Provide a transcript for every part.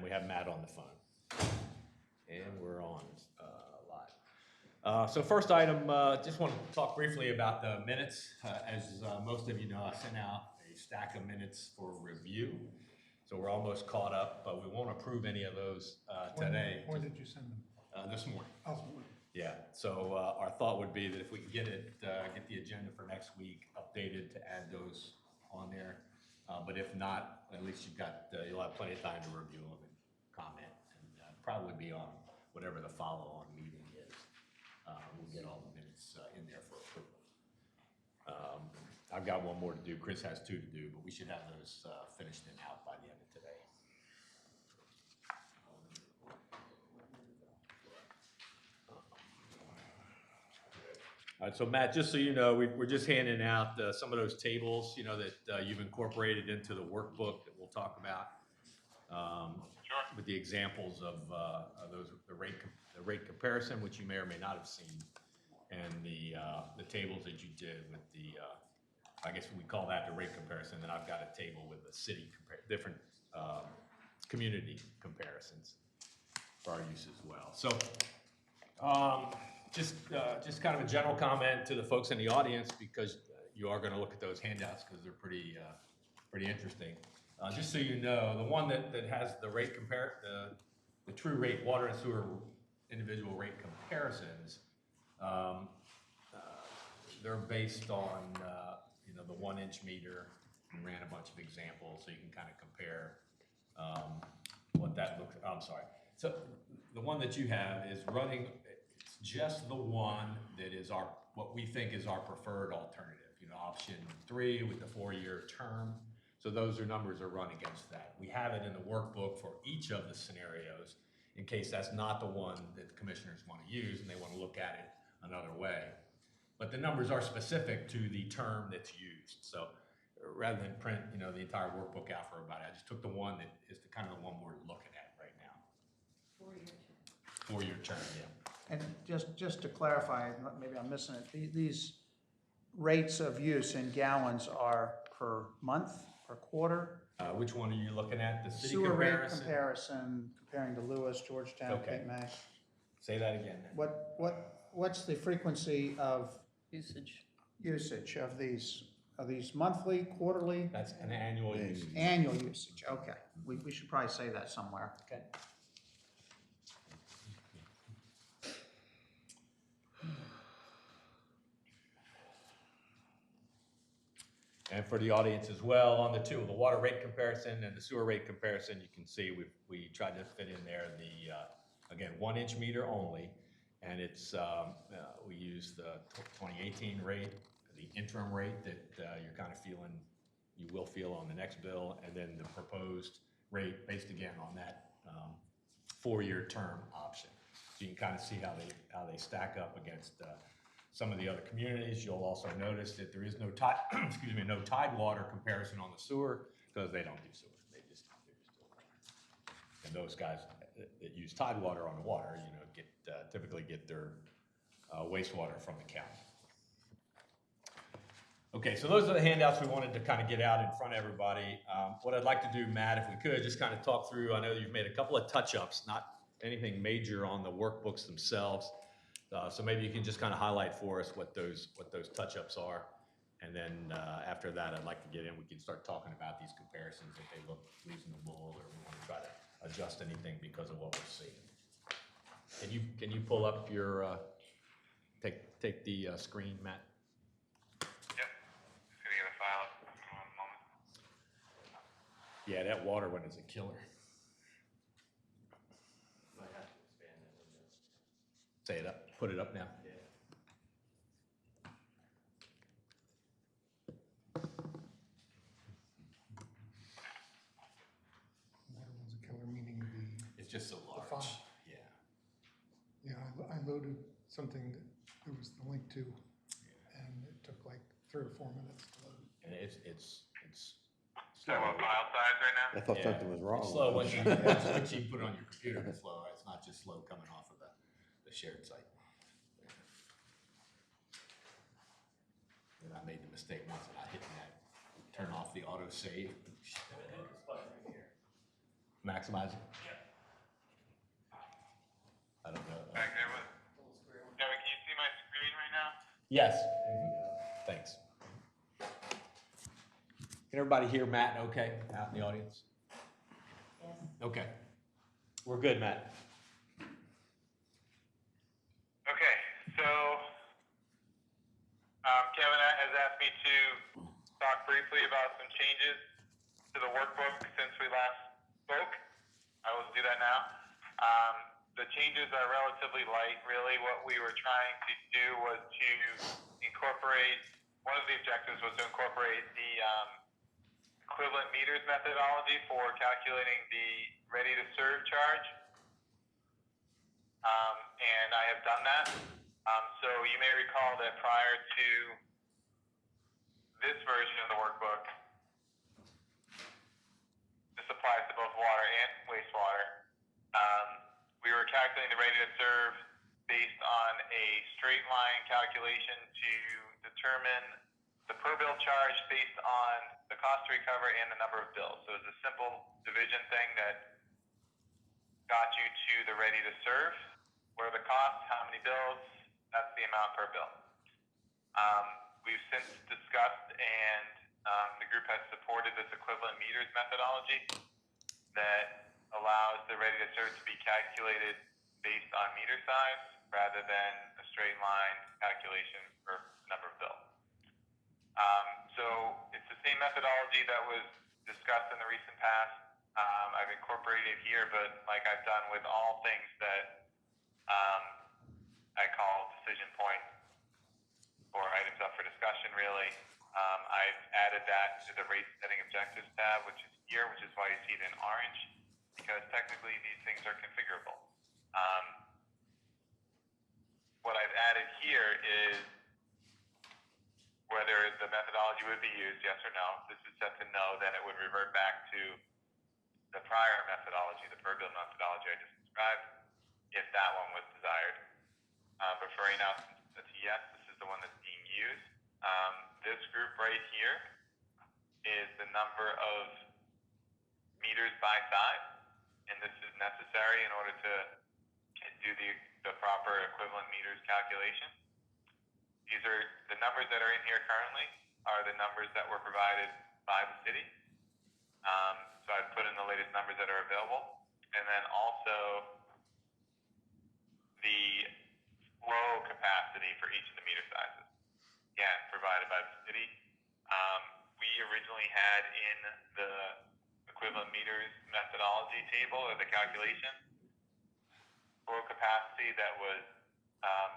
we have Matt on the phone. And we're on live. So first item, just want to talk briefly about the minutes. As most of you know, I sent out a stack of minutes for review. So we're almost caught up, but we won't approve any of those today. When did you send them? This morning. Oh. Yeah, so our thought would be that if we can get the agenda for next week updated to add those on there. But if not, at least you'll have plenty of time to review them and comment, and probably be on whatever the follow-on meeting is. We'll get all the minutes in there for approval. I've got one more to do. Chris has 2 to do, but we should have those finished and out by the end of today. All right, so Matt, just so you know, we're just handing out some of those tables, you know, that you've incorporated into the workbook that we'll talk about. Sure. With the examples of those, the rate comparison, which you may or may not have seen, and the tables that you did with the, I guess we call that the rate comparison. Then I've got a table with the city different community comparisons for our use as well. So. Just kind of a general comment to the folks in the audience, because you are going to look at those handouts because they're pretty interesting. Just so you know, the one that has the rate the true rate water and sewer individual rate comparisons, they're based on you know, the 1-inch meter. We ran a bunch of examples so you can kind of compare what that looks. I'm sorry. So the one that you have is running. Just the one that is what we think is our preferred alternative, you know, option 3 with the 4-year term. So those numbers are run against that. We have it in the workbook for each of the scenarios in case that's not the one that the commissioners want to use and they want to look at it another way. But the numbers are specific to the term that's used. So rather than print, you know, the entire workbook out for everybody, I just took the one that is the kind of the one we're looking at right now. 4-year term, yeah. And just to clarify, maybe I'm missing it, these rates of use in gallons are per month, per quarter? Which one are you looking at? The city Sewer rate comparison? comparing to Lewis, Georgetown, Okay. Cape May. Say that again. What's the frequency of Usage. of these? Are these monthly, quarterly? That's an annual usage. Annual usage, okay. We should probably say that somewhere. Okay. And for the audience as well, on the the water rate comparison and the sewer rate comparison, you can see we tried to fit in there the, again, 1-inch meter only. And it's, we use the 2018 rate, the interim rate that you're kind of you will feel on the next bill, and then the proposed rate based again on that 4-year term option. So you can kind of see how they stack up against some of the other communities. You'll also notice that there is no no tidewater comparison on the sewer because they don't do sewer. They just do water. And those guys that use tidewater on the water, you know, typically get their wastewater from the county. Okay, so those are the handouts we wanted to kind of get out in front of everybody. What I'd like to do, Matt, if we could, just kind of talk through. I know you've made a couple of touch-ups, not anything major on the workbooks themselves. So maybe you can just kind of highlight for us what those touch-ups are, and then after that, I'd like to get in. We can start talking about these comparisons if they look reasonable, or we want to try to adjust anything because of what we're seeing. Can you pull up your take the screen, Matt? Yep. Just gonna get a file up in one moment. Yeah, that water one is a killer. Might have to expand that window. Say it up. Put it up now. Yeah. Water was a killer, meaning It's just so large. font. Yeah. I loaded something that there was the link to, and it took like 3 or 4 minutes to load. And it's Talking about file size right now? I thought Yeah. something was wrong. It's slow once you put it on your computer. It's slow. It's not just slow coming off of the shared site. And I made the mistake once of not hitting that. Turn off the auto save. Maximize it. Yeah. Yes. Thanks. Can everybody hear Matt okay out in the audience? Yes. Okay. We're good, Matt. Okay, so Kevin has asked me to talk briefly about some changes to the workbook since we last spoke. I will do that now. The changes are relatively light, really. What we were trying to do was to incorporate, one of the objectives was to incorporate the equivalent meters methodology for calculating the ready-to-serve charge. And I have done that. So you may recall that prior to this version of the workbook, this applies to both water and wastewater. We were calculating the ready-to-serve based on a straight line calculation to determine the per bill charge based on the cost to recover and the number of bills. So it's a simple division thing that got you to the ready-to-serve. What are the costs? How many bills? That's the amount per bill. We've since discussed and the group has supported this equivalent meters methodology that allows the ready-to-serve to be calculated based on meter size rather than a straight line calculation for number of bills. So it's the same methodology that was discussed in the recent past. I've incorporated it here, but like I've done with all things that I call decision points or items up for discussion, really. I've added that to the rate setting objectives tab, which is here, which is why you see it in orange, because technically these things are configurable. What I've added here is whether the methodology would be used, yes or no. If this is set to no, then it would revert back to the prior methodology, the per bill methodology I just described, if that one was desired. But for right now, since it's a yes, this is the one that's being used. This group right here is the number of meters by size, and this is necessary in order to do the proper equivalent meters calculation. These are the numbers that are in here currently are the numbers that were provided by the city. So I've put in the latest numbers that are available, and then also the flow capacity for each of the meter sizes, again, provided by the city. We originally had in the equivalent meters methodology table or the calculation flow capacity that was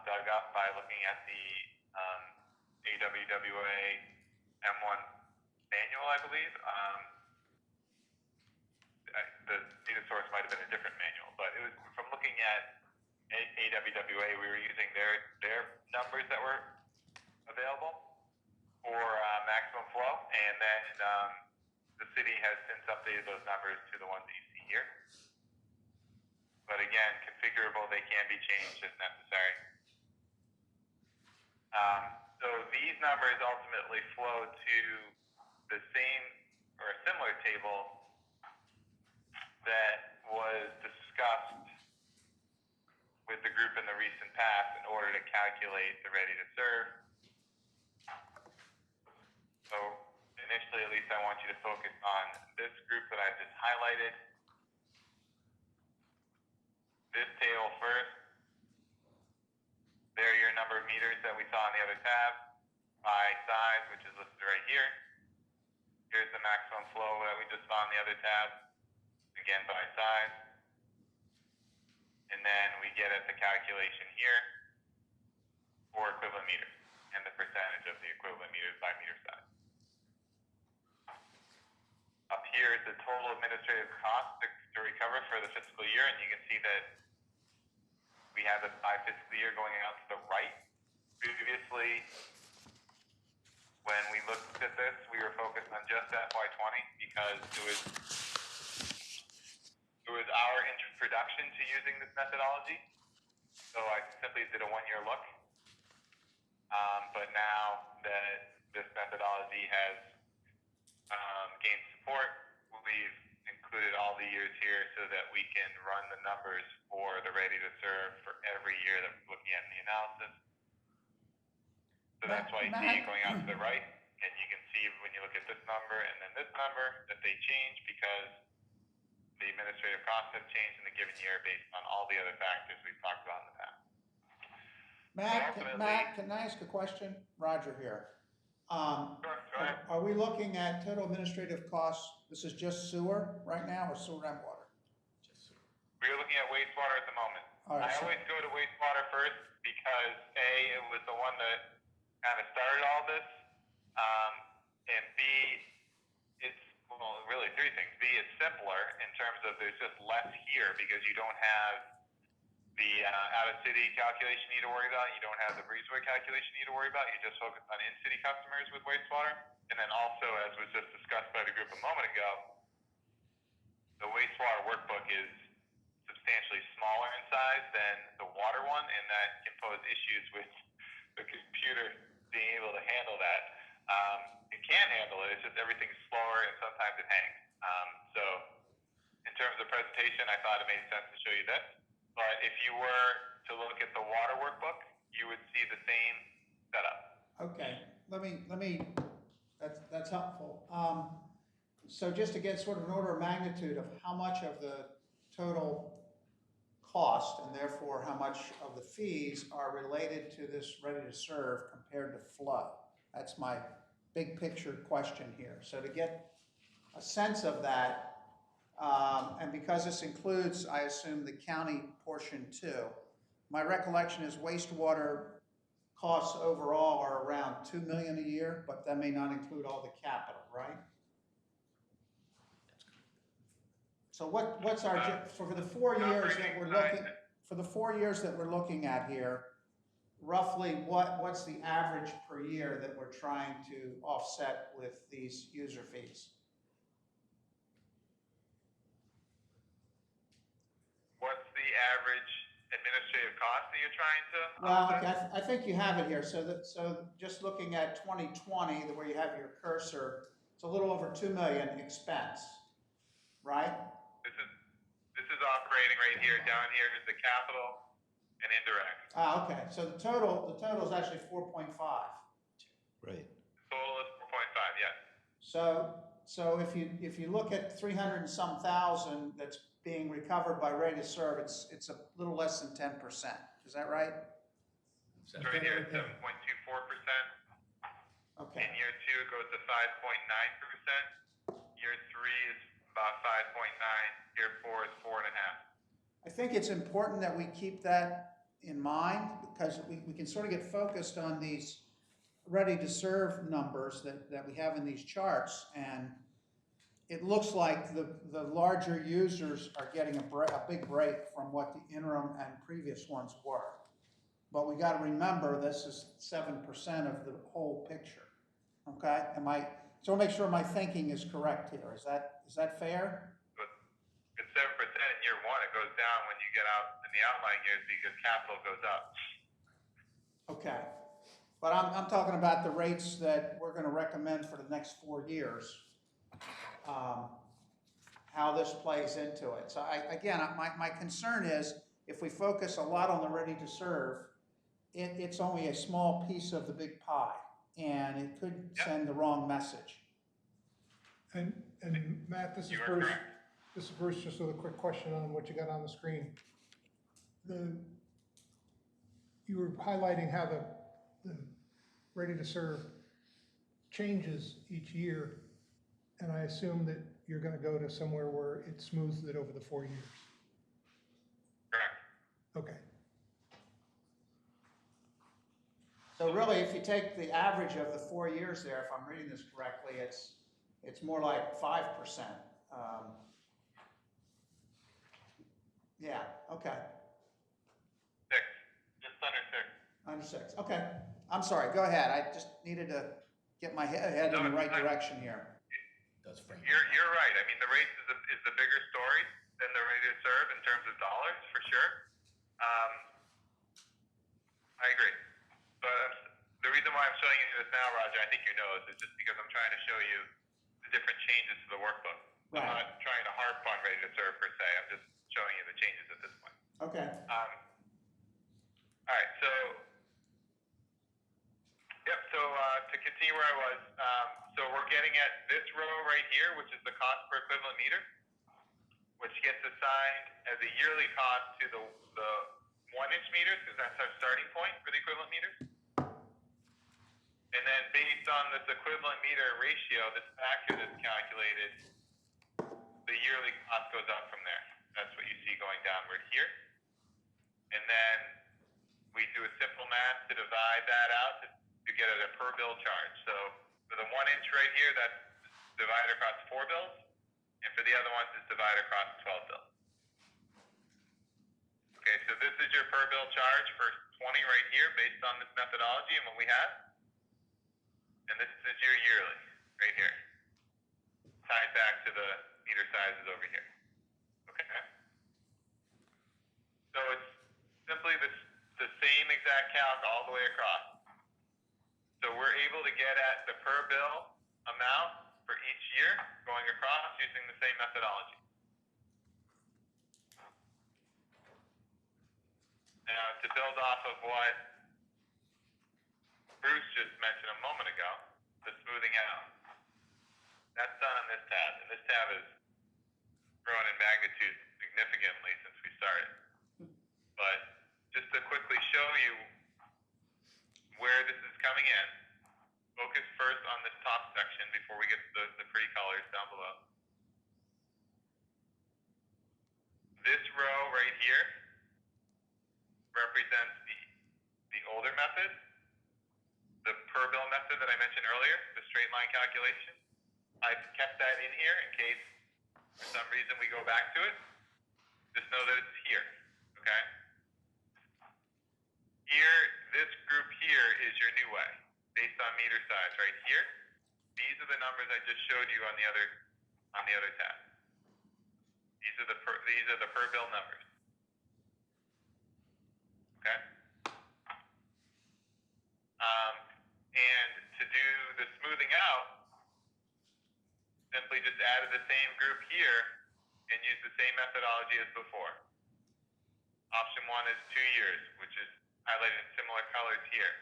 dug up by looking at the AWWA M1 manual, I believe. The data source might have been a different manual, but it was from looking at AWWA, we were using their numbers that were available for maximum flow, and then the city has since updated those numbers to the ones that you see here. But again, configurable, they can be changed as necessary. So these numbers ultimately flow to the same or a similar table that was discussed with the group in the recent past in order to calculate the ready-to-serve. So initially, at least, I want you to focus on this group that I just highlighted. This table first. There are your number of meters that we saw in the other tab by size, which is listed right here. Here's the maximum flow that we just saw in the other tab, again by size. And then we get at the calculation here for equivalent meters and the percentage of the equivalent meters by meter size. Up here is the total administrative cost to recover for the fiscal year, and you can see that we have it by fiscal year going out to the right. Previously, when we looked at this, we were focused on just FY20 because it was our introduction to using this methodology. So I simply did a one-year look. But now that this methodology has gained support, we've included all the years here so that we can run the numbers for the ready-to-serve for every year that we're looking at in the analysis. So that's why you see Matt- it going out to the right, and you can see when you look at this number and then this number, that they change because the administrative costs have changed in the given year based on all the other factors we've talked about in the past. Matt, can I ask a question? Roger here. Sure, go ahead. Are we looking at total administrative costs? This is just sewer right now, or sewer and water? We're looking at wastewater at the moment. All right, I so- always go to wastewater first because A, it was the one that kind of started all this, and B, it's, well, really three things. B, it's simpler in terms of there's just less here because you don't have the out-of-city calculation you need to worry about. You don't have the breezeway calculation you need to worry about. You're just focused on in-city customers with wastewater. And then also, as was just discussed by the group a moment ago, the wastewater workbook is substantially smaller in size than the water one, and that can pose issues with the computer being able to handle that. It can handle it, it's just everything's slower and sometimes it hangs. So in terms of presentation, I thought it made sense to show you this. But if you were to look at the water workbook, you would see the same setup. Okay, that's helpful. So just to get sort of an order of magnitude of how much of the total cost and therefore how much of the fees are related to this ready to serve compared to flood. That's my big picture question here. So to get a sense of that, and because this includes, I assume, the county portion too, my recollection is wastewater costs overall are around $2 million a year, but that may not include all the capital, right? So what's our, for the 4 years that we're looking, for the 4 years that we're looking at here, roughly what's the average per year that we're trying to offset with these user fees? What's the average administrative cost that you're trying to Well, offset? okay, I think you have it here. So just looking at 2020, where you have your cursor, it's a little over 2 million expense, right? This is operating right here. Down here is the capital and indirect. Okay. So the total is actually 4.5. Right. Total is 4.5, yes. So if you look at 300 and some thousand that's being recovered by ready to serve, it's a little less than 10%. Is that right? So right here it's 7.24%. Okay. In year 2 it goes to 5.9%. Year 3 is about 5.9. Year 4 is 4.5. I think it's important that we keep that in mind because we can sort of get focused on these ready to serve numbers that we have in these charts, and it looks like the larger users are getting a big break from what the interim and previous ones were. But we got to remember this is 7% of the whole picture. Okay? So I want to make sure my thinking is correct here. Is that fair? But it's 7% in year 1. It goes down when you get out in the outlying years because capital goes up. Okay. But I'm talking about the rates that we're going to recommend for the next 4 years. How this plays into it. So my concern is if we focus a lot on the ready to serve, it's only a small piece of the big pie, and it could send the wrong message. And Matt, this is You are Bruce. correct. This is Bruce, just with a quick question on what you got on the screen. You were highlighting how the ready to serve changes each year, and I assume that you're gonna go to somewhere where it smooths it over the 4 years. Correct. Okay. So really, if you take the average of the 4 years there, if I'm reading this correctly, it's more like 5%. Yeah, okay. 6. Just under 6. Under 6, okay. I'm sorry, go ahead. I just needed to get my head in the right direction here. Does frame. You're right. I mean, the rates is the bigger story than the ready to serve in terms of dollars, for sure. I agree. But the reason why I'm showing you this now, Roger, I think you know, is just because I'm trying to show you the different changes to the workbook. Right. I'm not trying to harp on ready to serve per se. I'm just showing you the changes at this point. Okay. All right, so, yep, continue where I was. So we're getting at this row right here, which is the cost per equivalent meter, which gets assigned as a yearly cost to the 1-inch meters, because that's our starting point for the equivalent meters. And then based on this equivalent meter ratio, this factor that's calculated, the yearly cost goes up from there. That's what you see going downward here. And then we do a simple math to divide that out to get it a per bill charge. So for the 1-inch right here, that's divided across 4 bills. And for the other ones, it's divided across 12 bills. Okay, so this is your per bill charge for 20 right here based on this methodology and what we have. And this is your yearly right here. Tied back to the meter sizes over here. Okay. So it's simply the same exact calc all the way across. So we're able to get at the per bill amount for each year going across using the same methodology. Now, to build off of what Bruce just mentioned a moment ago, the smoothing out. That's done on this tab, and this tab has grown in magnitude significantly since we started. But just to quickly show you where this is coming in, focus first on this top section before we get to the pretty colors down below. This row right here represents the older method, the per bill method that I mentioned earlier, the straight line calculation. I've kept that in here in case for some reason we go back to it. Just know that it's here, okay? Here, this group here is your new way, based on meter size right here. These are the numbers I just showed you on the other tab. These are the per bill numbers. Okay? And to do the smoothing out, simply just added the same group here and use the same methodology as before. Option 1 is 2 years, which is highlighted in similar colors here.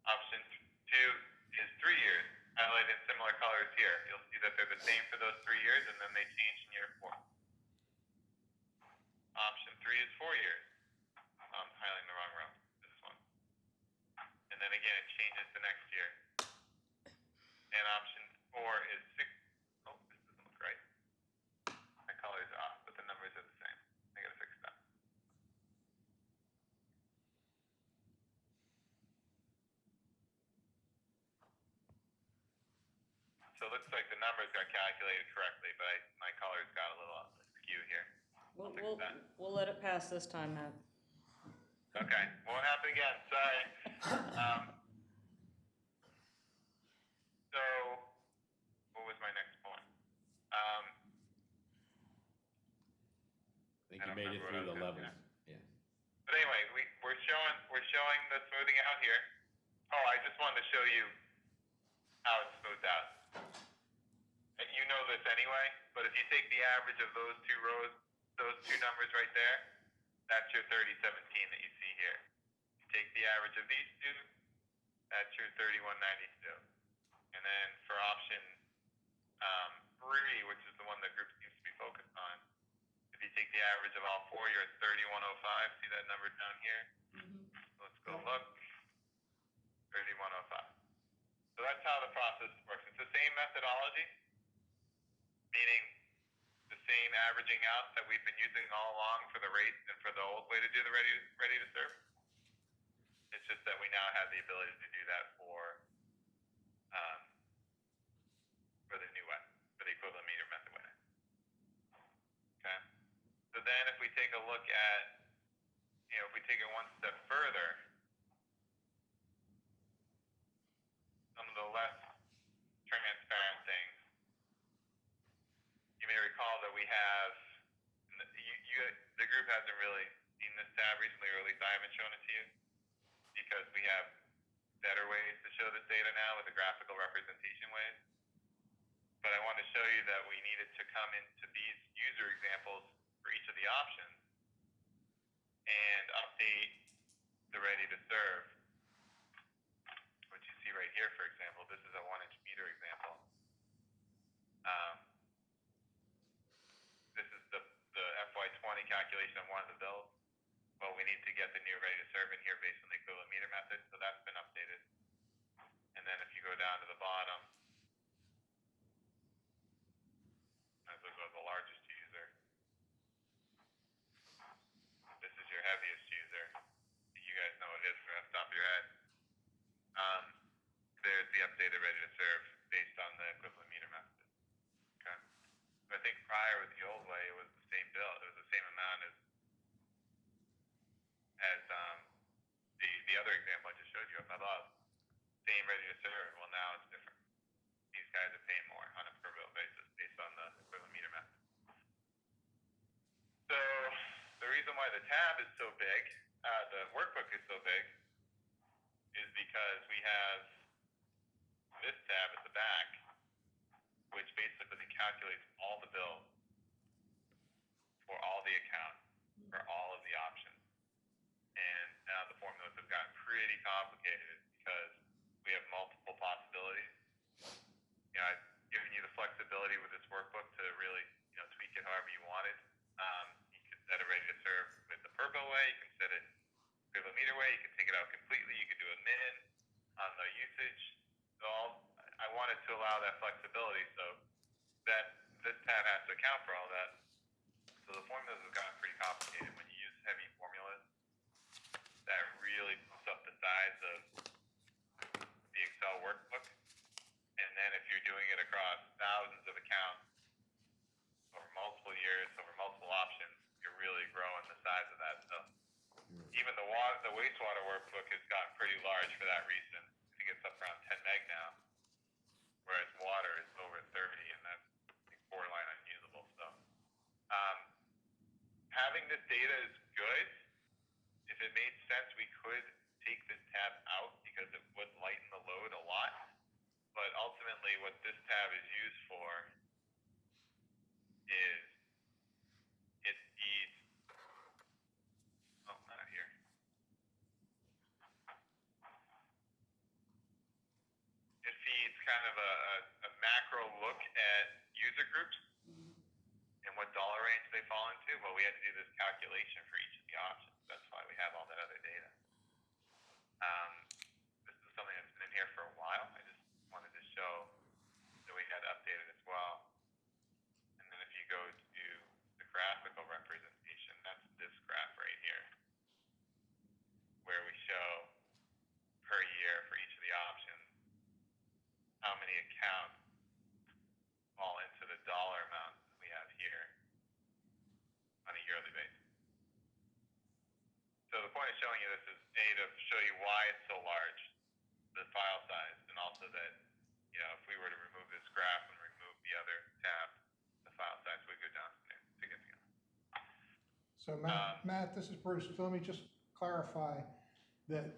Option 2 is 3 years, highlighted in similar colors here. You'll see that they're the same for those 3 years, and then they change in year 4. Option 3 is 4 years. I'm highlighting the wrong row, this one. And then again, it changes the next year. And option 4 is 6. Oh, this doesn't look right. My color's off, but the numbers are the same. I gotta fix that. So it looks like the numbers got calculated correctly, but my colors got a little skew here. We'll let it pass this time, Matt. Okay, won't happen again. Sorry. So, what was my next point? I think I you don't made it remember through what I the was levels. gonna Yeah. But anyway, we're showing the smoothing out here. Oh, I just wanted to show you how it's smoothed out. And you know this anyway, but if you take the average of those 2 rows, those 2 numbers right there, that's your 3017 that you see here. You take the average of these 2, that's your 3192. And then for option 3, which is the one that group seems to be focused on, if you take the average of all 4, you're at 3105. See that number down here? Let's go look. 3105. So that's how the process works. It's the same methodology, meaning the same averaging out that we've been using all along for the rates and for the old way to do the ready to serve. It's just that we now have the ability to do that for the new way, for the equivalent meter method way. Okay. So then if we take a look at, if we take it one step further, some of the less transparent things. You may recall that we have, the group hasn't really seen this tab recently, or at least I haven't shown it to you, because we have better ways to show this data now with the graphical representation ways. But I want to show you that we needed to come into these user examples for each of the options and update the ready to serve, which you see right here, for example, this is a 1-inch meter example. Um, this is the FY20 calculation of one of the bills. Well, we need to get the new ready to serve in here based on the equivalent meter method, so that's been updated. And then if you go down to the bottom, as we go to the largest user, this is your heaviest user. You guys know what it is off the top of your head. There's the updated ready to serve based on the equivalent meter method. Okay. So I think prior with the old way, it was the same bill. It was the same amount as the other example I just showed you up above. Same ready to serve. Well, now it's different. These guys are paying more on a per bill basis based on the equivalent meter method. So the reason why the tab is so big, the workbook is so big, is because we have this tab at the back, which basically calculates all the bills for all the accounts, for all of the options. And now the formulas have gotten pretty complicated because we have multiple possibilities. You know, I've given you the flexibility with this workbook to really, tweak it however you wanted. You can set it ready to serve with the per bill way. You can set it equivalent meter way. You can take it out completely. You can do a min on the usage. So I wanted to allow that flexibility so that this tab has to account for all that. So the formulas have gotten pretty complicated when you use heavy formulas. That really bumps up the size of the Excel workbook. And then if you're doing it across thousands of accounts over multiple years, over multiple options, you're really growing the size of that. So even the wastewater workbook has gotten pretty large for that reason. I think it's up around 10 meg now, whereas water is over 30, and that's borderline unusable. So having this data is good. If it made sense, we could take this tab out because it would lighten the load a lot. But ultimately, what this tab is used for is it feeds. Oh, not here. It feeds kind of a macro look at user groups and what dollar range they fall into. Well, we had to do this calculation for each of the options. That's why we have all that other data. This is something that's been in here for a while. I just wanted to show that we had updated as well. And then if you go to the graphical representation, that's this graph right here, where we show per year for each of the options how many accounts fall into the dollar amount that we have here on a yearly basis. So the point of showing you this is A, to show you why it's so large, the file size, and also that, if we were to remove this graph and remove the other tab, the file size would go down significantly. So Matt, this is Bruce. So let me just clarify that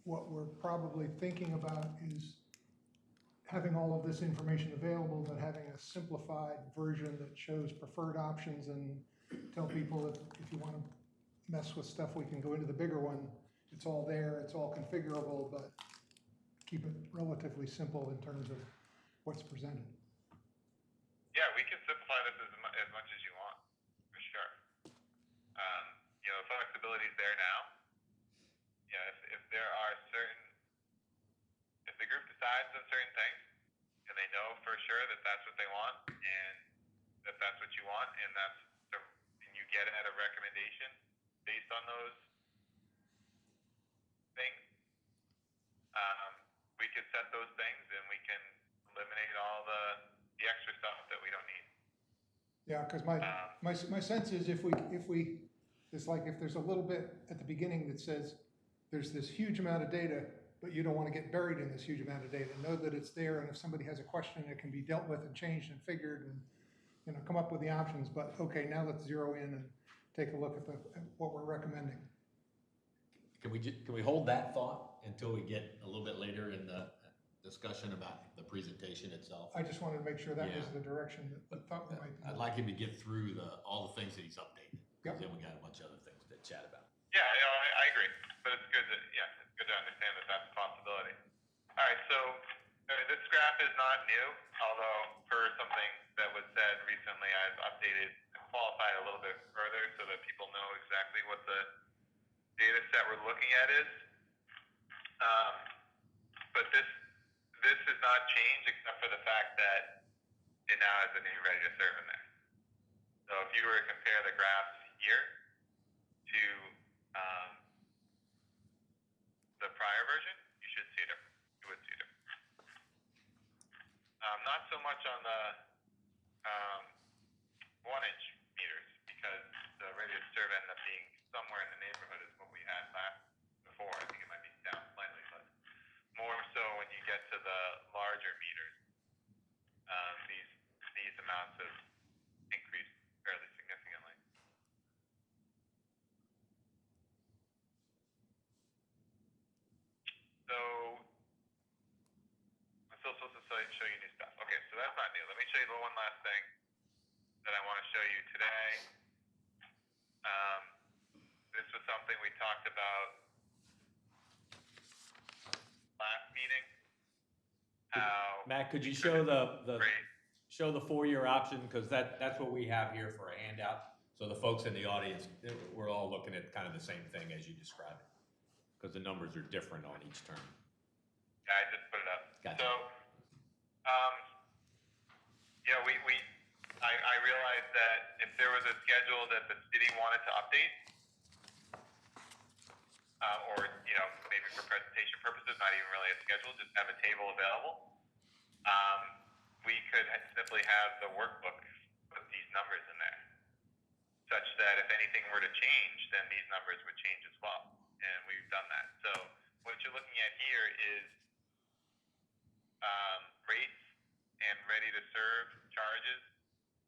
what we're probably thinking about is having all of this information available, but having a simplified version that shows preferred options and tell people if you want to mess with stuff, we can go into the bigger one. It's all there, it's all configurable, but keep it relatively simple in terms of what's presented. Yeah, we can simplify this as much as you want, for sure. Flexibility is there now. If there are if the group decides on certain things, and they know for sure that that's what they want, and that's what you want, and and you get at a recommendation based on those things, we could set those things, and we can eliminate all the extra stuff that we don't need. Yeah, because my sense is if it's like if there's a little bit at the beginning that says there's this huge amount of data, but you don't want to get buried in this huge amount of data. Know that it's there, and if somebody has a question, it can be dealt with and changed and figured, and come up with the options. But okay, now let's zero in and take a look at what we're recommending. Can we hold that thought until we get a little bit later in the discussion about the presentation itself? I just wanted to make sure that was the direction that we thought we might be. I'd like him to get through all the things that he's updated. Yep. Then we got a bunch of other things to chat about. Yeah, I agree. But it's good to understand that that's a possibility. All right, graph is not new, although per something that was said recently, I've updated and qualified a little bit further so that people know exactly what the data set we're looking at is. But this has not changed except for the fact that it now has a new ready to serve in there. So if you were to compare the graphs here to the prior version, you should see them. You would see them. Not so much on the 1-inch meters, because the ready to serve ended up being somewhere in the neighborhood is what we had before. I think it might be down slightly, but more so when you get to the larger meters, these amounts have increased fairly significantly. So I'm still supposed to show you new stuff. Okay, so that's not new. Let me show you the one last thing that I want to show you today. This was something we talked about last meeting. How Matt, could you show Great. show the 4-year option, because that's what we have here for a handout. So the folks in the audience, we're all looking at kind of the same thing as you described it, because the numbers are different on each term. Yeah, I just put it up. Gotcha. So, yeah, I realized that if there was a schedule that the city wanted to update, or, you know, maybe for presentation purposes, not even really a schedule, just have a table available, we could simply have the workbook put these numbers in there, such that if anything were to change, then these numbers would change as well. And we've done that. So what you're looking at here is rates and ready to serve charges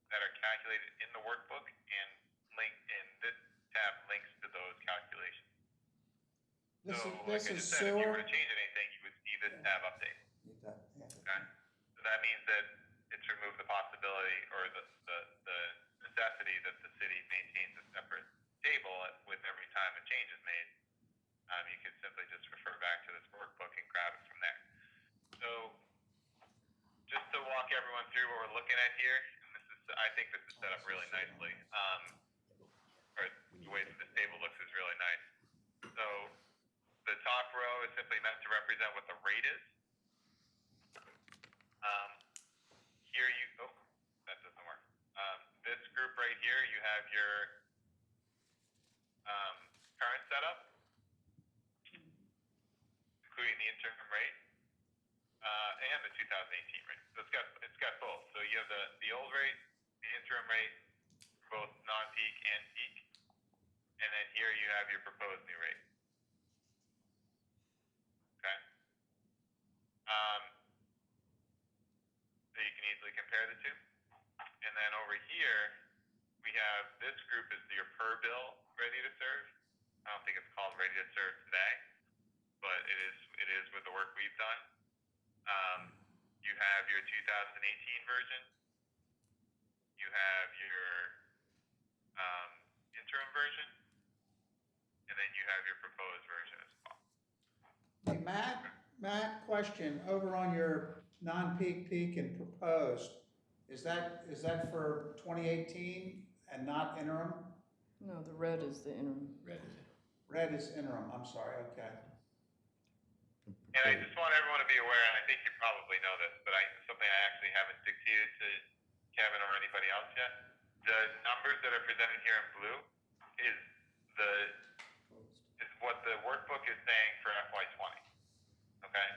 that are calculated in the workbook, and this tab links to those calculations. This So, is, like this I is just said, if you were sewer. to change anything, you would see this tab update. Yeah. Okay? So that means that it's removed the possibility or the necessity that the city maintains a separate table with every time a change is made. You can simply just refer back to this workbook and grab it from there. So just to walk everyone through what we're looking at here, and I think this is set up really nicely. Or the way that this table looks is really nice. So the top row is simply meant to represent what the rate is. Here that doesn't work. This group right here, you have your current setup, including the interim rate, and the 2018 rate. So it's got both. So you have the old rate, the interim rate, for both non-peak and peak, and then here you have your proposed new rate. Okay. So you can easily compare the two. And then over here, we have this group is your per bill ready to serve. I don't think it's called ready to serve today, but it is with the work we've done. You have your 2018 version. You have your interim version, and then you have your proposed version as well. Hey, Matt, question, over on your non-peak, peak, and proposed, is that for 2018 and not interim? No, the red is the interim. Red is interim, I'm sorry, okay. And I just want everyone to be aware, and I think you probably know this, but something I actually haven't dictated to Kevin or anybody else yet. The numbers that are presented here in blue is what the workbook is saying for FY20. Okay?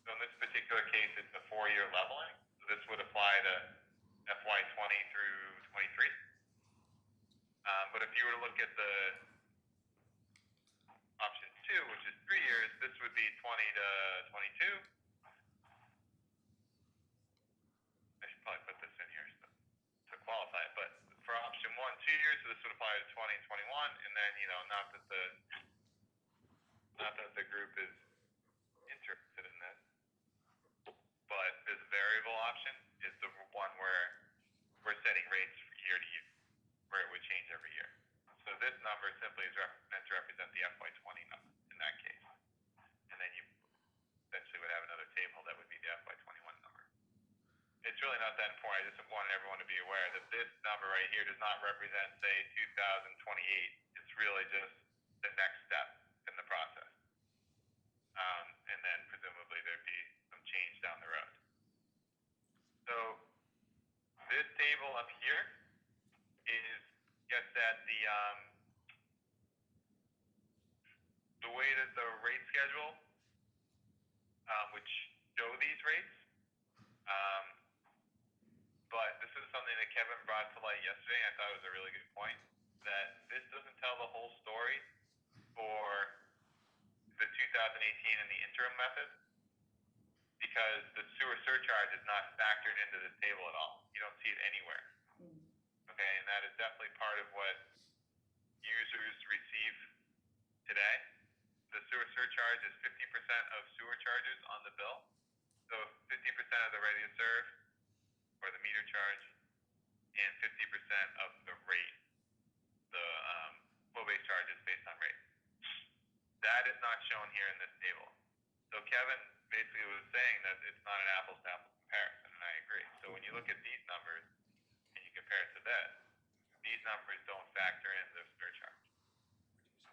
So in this particular case, it's a 4-year leveling. So this would apply to FY20 through 23. But if you were to look at the option 2, which is 3 years, this would be 20 to 22. I should probably put this in here to qualify it. But for option 1, 2 years, so this would apply to 20 and 21. And then, not that the group is interested in this, but this variable option is the one where we're setting rates year to year, where it would change every year. So this number simply is meant to represent the FY20 number in that case. And then you essentially would have another table that would be the FY21 number. aware that this number right here does not represent, say, 2028. It's really just the next step in the process. And then presumably there'd be some change down the road. So this table up here gets at the way that the rate schedule would show these rates. But this is something that Kevin brought to light yesterday, and I thought it was a really good point, that this doesn't tell the whole story for the 2018 and the interim method, because the sewer surcharge is not factored into this table at all. You don't see it anywhere. Okay, and that is definitely part of what users receive today. The sewer surcharge is 50% of sewer charges on the bill. So 50% of the ready to serve, or the meter charge, and 50% of the rate, the flow-based charge is based on rate. That is not shown here in this table. So Kevin basically was saying that it's not an apples-to-apples comparison, and I agree. So when you look at these numbers and you compare it to this, these numbers don't factor in the surcharge.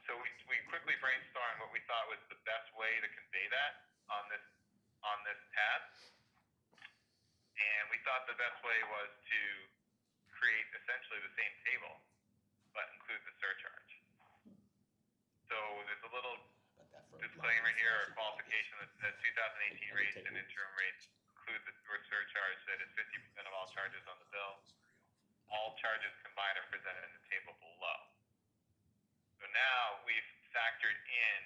So we quickly brainstormed what we thought was the best way to convey that on this tab. And we thought the best way was to create essentially the same table, but include the surcharge. So there's a little disclaimer here, or qualification, that says 2018 rates and interim rates include the sewer surcharge that is 50% of all charges on the bill. All charges combined are presented in the table below. So now we've factored in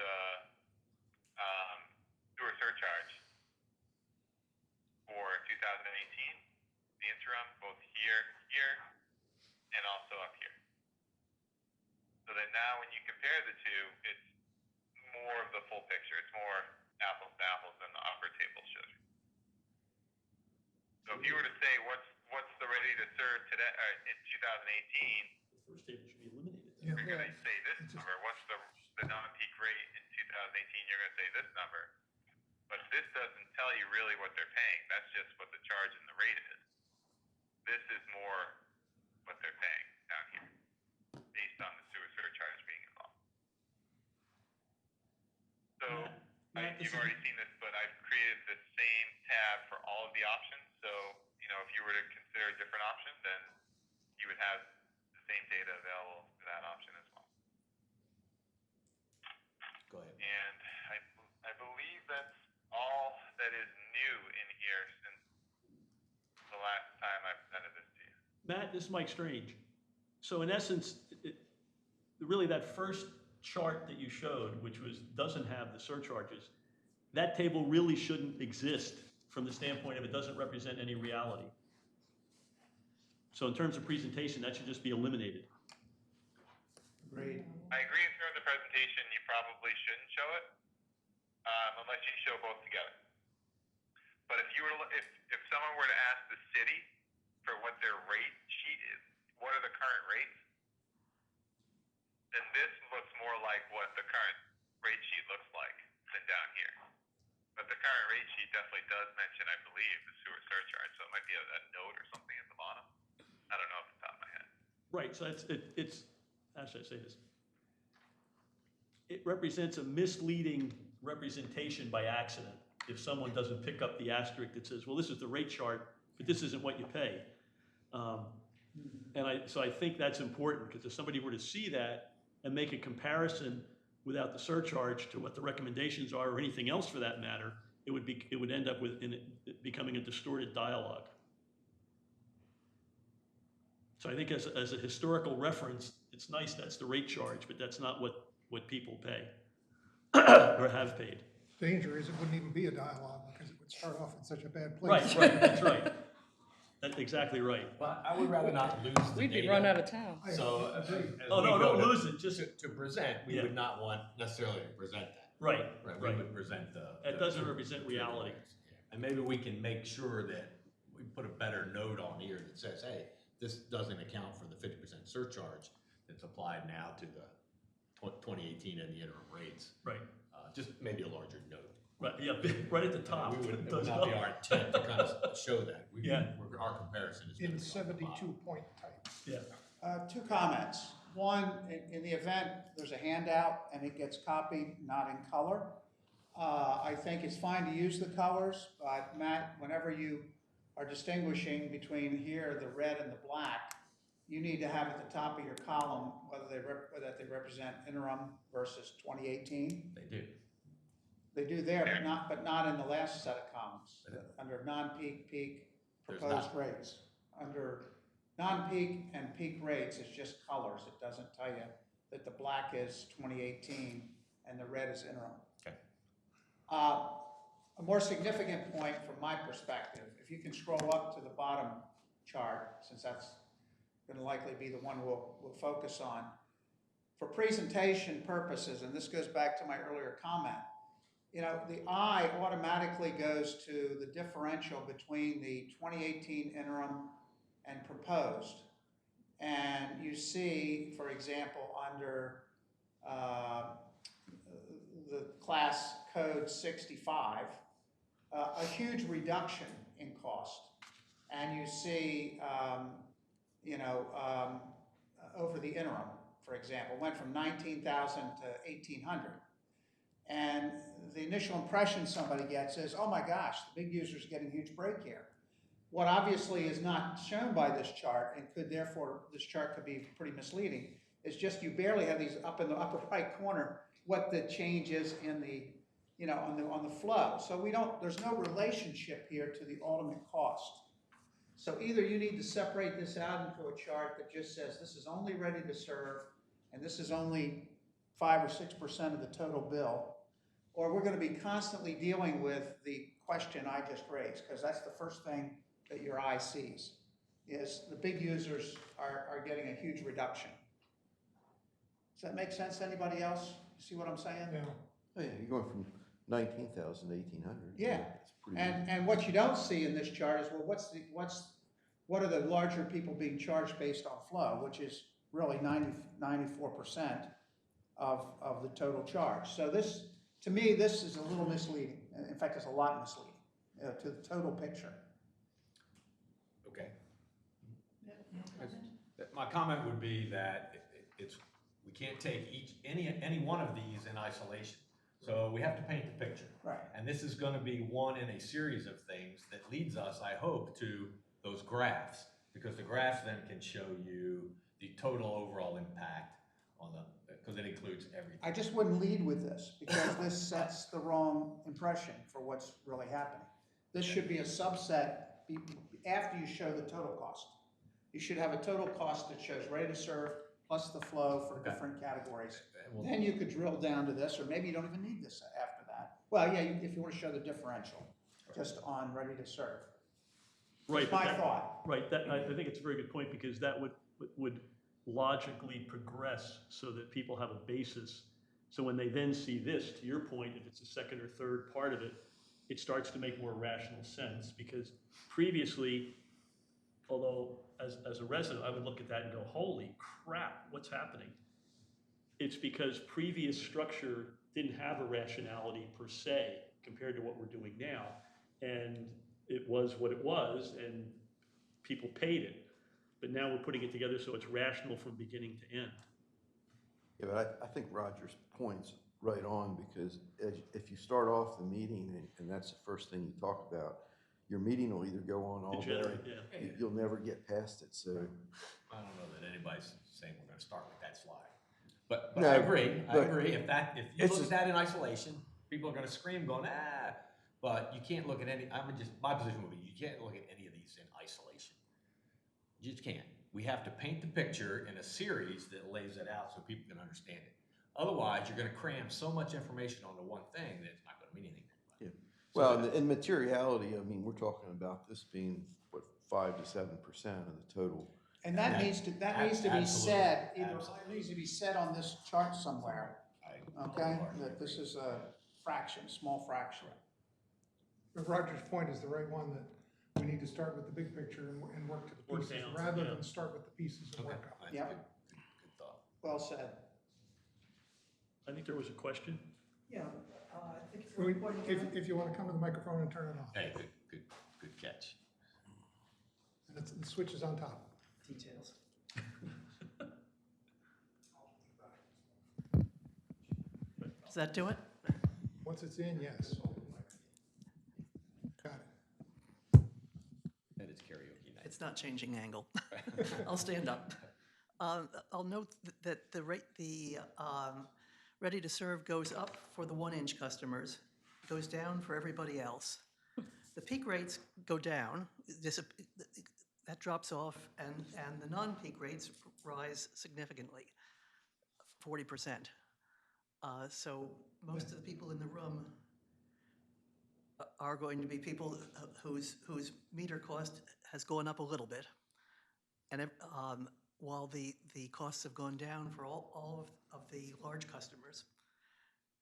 the sewer surcharge for 2018, the interim, both here, and also up here. So that now when you compare the two, it's more of the full picture. It's more apples to apples than the upper table shows you. So if you were to say what's the ready to serve today in 2018, The first table should be eliminated. Yeah. you're going to say this number. What's the non-peak rate in 2018? You're going to say this number. But this doesn't tell you really what they're paying. That's just what the charge and the rate is. This is more what they're paying down here, based on the sewer surcharge being involved. So you've already seen this, but I've created the same tab for all of the options. So, if you were to consider a different option, then you would have the same data available for that option as well. Go ahead. And I believe that's all that is new in here since the last time I presented this to you. Matt, this is Mike Strange. So in essence, really that first chart that you showed, which doesn't have the surcharges, that table really shouldn't exist from the standpoint of it doesn't represent any reality. So in terms of presentation, that should just be eliminated. Agreed. I agree in terms of presentation, you probably shouldn't show it, unless you show both together. But if someone were to ask the city for what their rate sheet is, what are the current rates, then this looks more like what the current rate sheet looks like than down here. But the current rate sheet definitely does mention, I believe, the sewer surcharge, so it might be a note or something at the bottom. I don't know off the top of my head. Right, so it's how should I say this? It represents a misleading representation by accident if someone doesn't pick up the asterisk that says, well, this is the rate chart, but this isn't what you pay. So I think that's important, because if somebody were to see that and make a comparison without the surcharge to what the recommendations are, or anything else for that matter, it would end up becoming a distorted dialogue. So I think as a historical reference, it's nice that's the rate charge, but that's not what people pay or have paid. Danger is it wouldn't even be a dialogue because it would start off in such a bad place. Right, that's right. That's exactly right. Well, I would rather not lose the We'd be data. run out of town. So, as Oh, we no, go don't to- lose it, just, To present, we Yeah. would not want necessarily to present that. right, Right, we right. would present the. That doesn't represent reality. And maybe we can make sure that we put a better note on here that says, hey, this doesn't account for the 50% surcharge that's applied now to the 2018 and the interim rates. Right. Just maybe a larger note. Right, yeah, right at the top. It would Does not be not. our intent to kind of show that. Yeah. Our comparison is gonna In be on the bottom. 72-point type. Yeah, Two comments. One, in the event there's a handout and it gets copied not in color, I think it's fine to use the colors, but Matt, whenever you are distinguishing between here, the red and the black, you need to have at the top of your column whether they represent interim versus 2018. They do. They do there, but not in the last set of columns, under non-peak, peak, There's proposed not. rates. Under non-peak and peak rates, it's just colors. It doesn't tell you that the black is 2018 and the red is interim. Okay. A more significant point from my perspective, if you can scroll up to the bottom chart, since that's going to likely be the one we'll focus on. For presentation purposes, and this goes back to my earlier comment, you know, the eye automatically goes to the differential between the 2018 interim and proposed. And you see, for example, under the class code 65, a huge reduction in cost. And you see, over the interim, for example, went from 19,000 to 1,800. And the initial impression somebody gets is, oh my gosh, the big user's getting a huge break here. What obviously is not shown by this chart, and could therefore, this chart could be pretty misleading, is just you barely have these up in the upper right corner, what the change is in the, on the flow. So there's no relationship here to the ultimate cost. So either you need to separate this out into a chart that just says this is only ready to serve, and this is only 5 or 6% of the total bill, or we're going to be constantly dealing with the question I just raised, because that's the first thing that your eye sees, is the big users are getting a huge reduction. Does that make sense to anybody else? You see what I'm saying? Yeah. Oh, yeah, you're going from 19,000 to 1,800. Yeah. That's pretty And what you don't see in this chart is, well, what are the larger people being charged based on flow, which is really 94% of the total charge. So this, to me, this is a little misleading. In fact, it's a lot misleading to the total picture. Okay. My comment would be that we can't take any one of these in isolation. So we have to paint the picture. Right. And this is gonna be one in a series of things that leads us, I hope, to those graphs. Because the graphs then can show you the total overall impact on because it includes everything. I just wouldn't lead with this, because this sets the wrong impression for what's really happening. This should be a subset after you show the total cost. You should have a total cost that shows ready to serve plus the flow for different categories. Then you could drill down to this, or maybe you don't even need this after that. Well, yeah, if you want to show the differential just on ready to serve. right. That's my thought. Right, I think it's a very good point, because that would logically progress so that people have a basis. So when they then see this, to your point, if it's the second or third part of it, it starts to make more rational sense, because previously, although as a resident, I would look at that and go, holy crap, what's happening? It's because previous structure didn't have a rationality per se compared to what we're doing now. And it was what it was, and people paid it. But now we're putting it together so it's rational from beginning to end. Yeah, but I think Roger's point's right on, because if you start off the meeting and that's the first thing you talk about, your meeting will either go on all day. Degenerate, yeah. You'll never get past it, so. I don't know that anybody's saying we're gonna start with that slide. But No, I agree, but if you it's look at that in isolation, people are gonna scream going, ah, but you can't look at my position would be, you can't look at any of these in isolation. You just can't. We have to paint the picture in a series that lays it out so people can understand it. Otherwise, you're gonna cram so much information onto one thing that it's not gonna mean anything. Yeah. Well, in materiality, I mean, we're talking about this being, what, 5 to 7% of the total. And that needs to be said, it Absolutely. needs to be said on this chart somewhere, okay? wholeheartedly That this is a fraction, small fraction. But Roger's point is the right one, that we need to start with the big picture and work to the Work pieces, down, rather yeah. than start with the pieces and Okay. work up. That's Yep. Good thought. Well said. I think there was a question. Yeah, I think it's We- recording If, now. if you want to come to the microphone and turn it on, Hey, good catch. and the switch is on top. Details. Does that do it? Once it's in, yes. Got it. That is karaoke night. It's not changing angle. I'll stand up. I'll note that the rate, ready to serve goes up for the 1-inch customers, goes down for everybody else. The peak rates go down, that drops off, and the non-peak rates rise significantly, 40%. So most of the people in the room are going to be people whose meter cost has gone up a little bit. And while the costs have gone down for all of the large customers,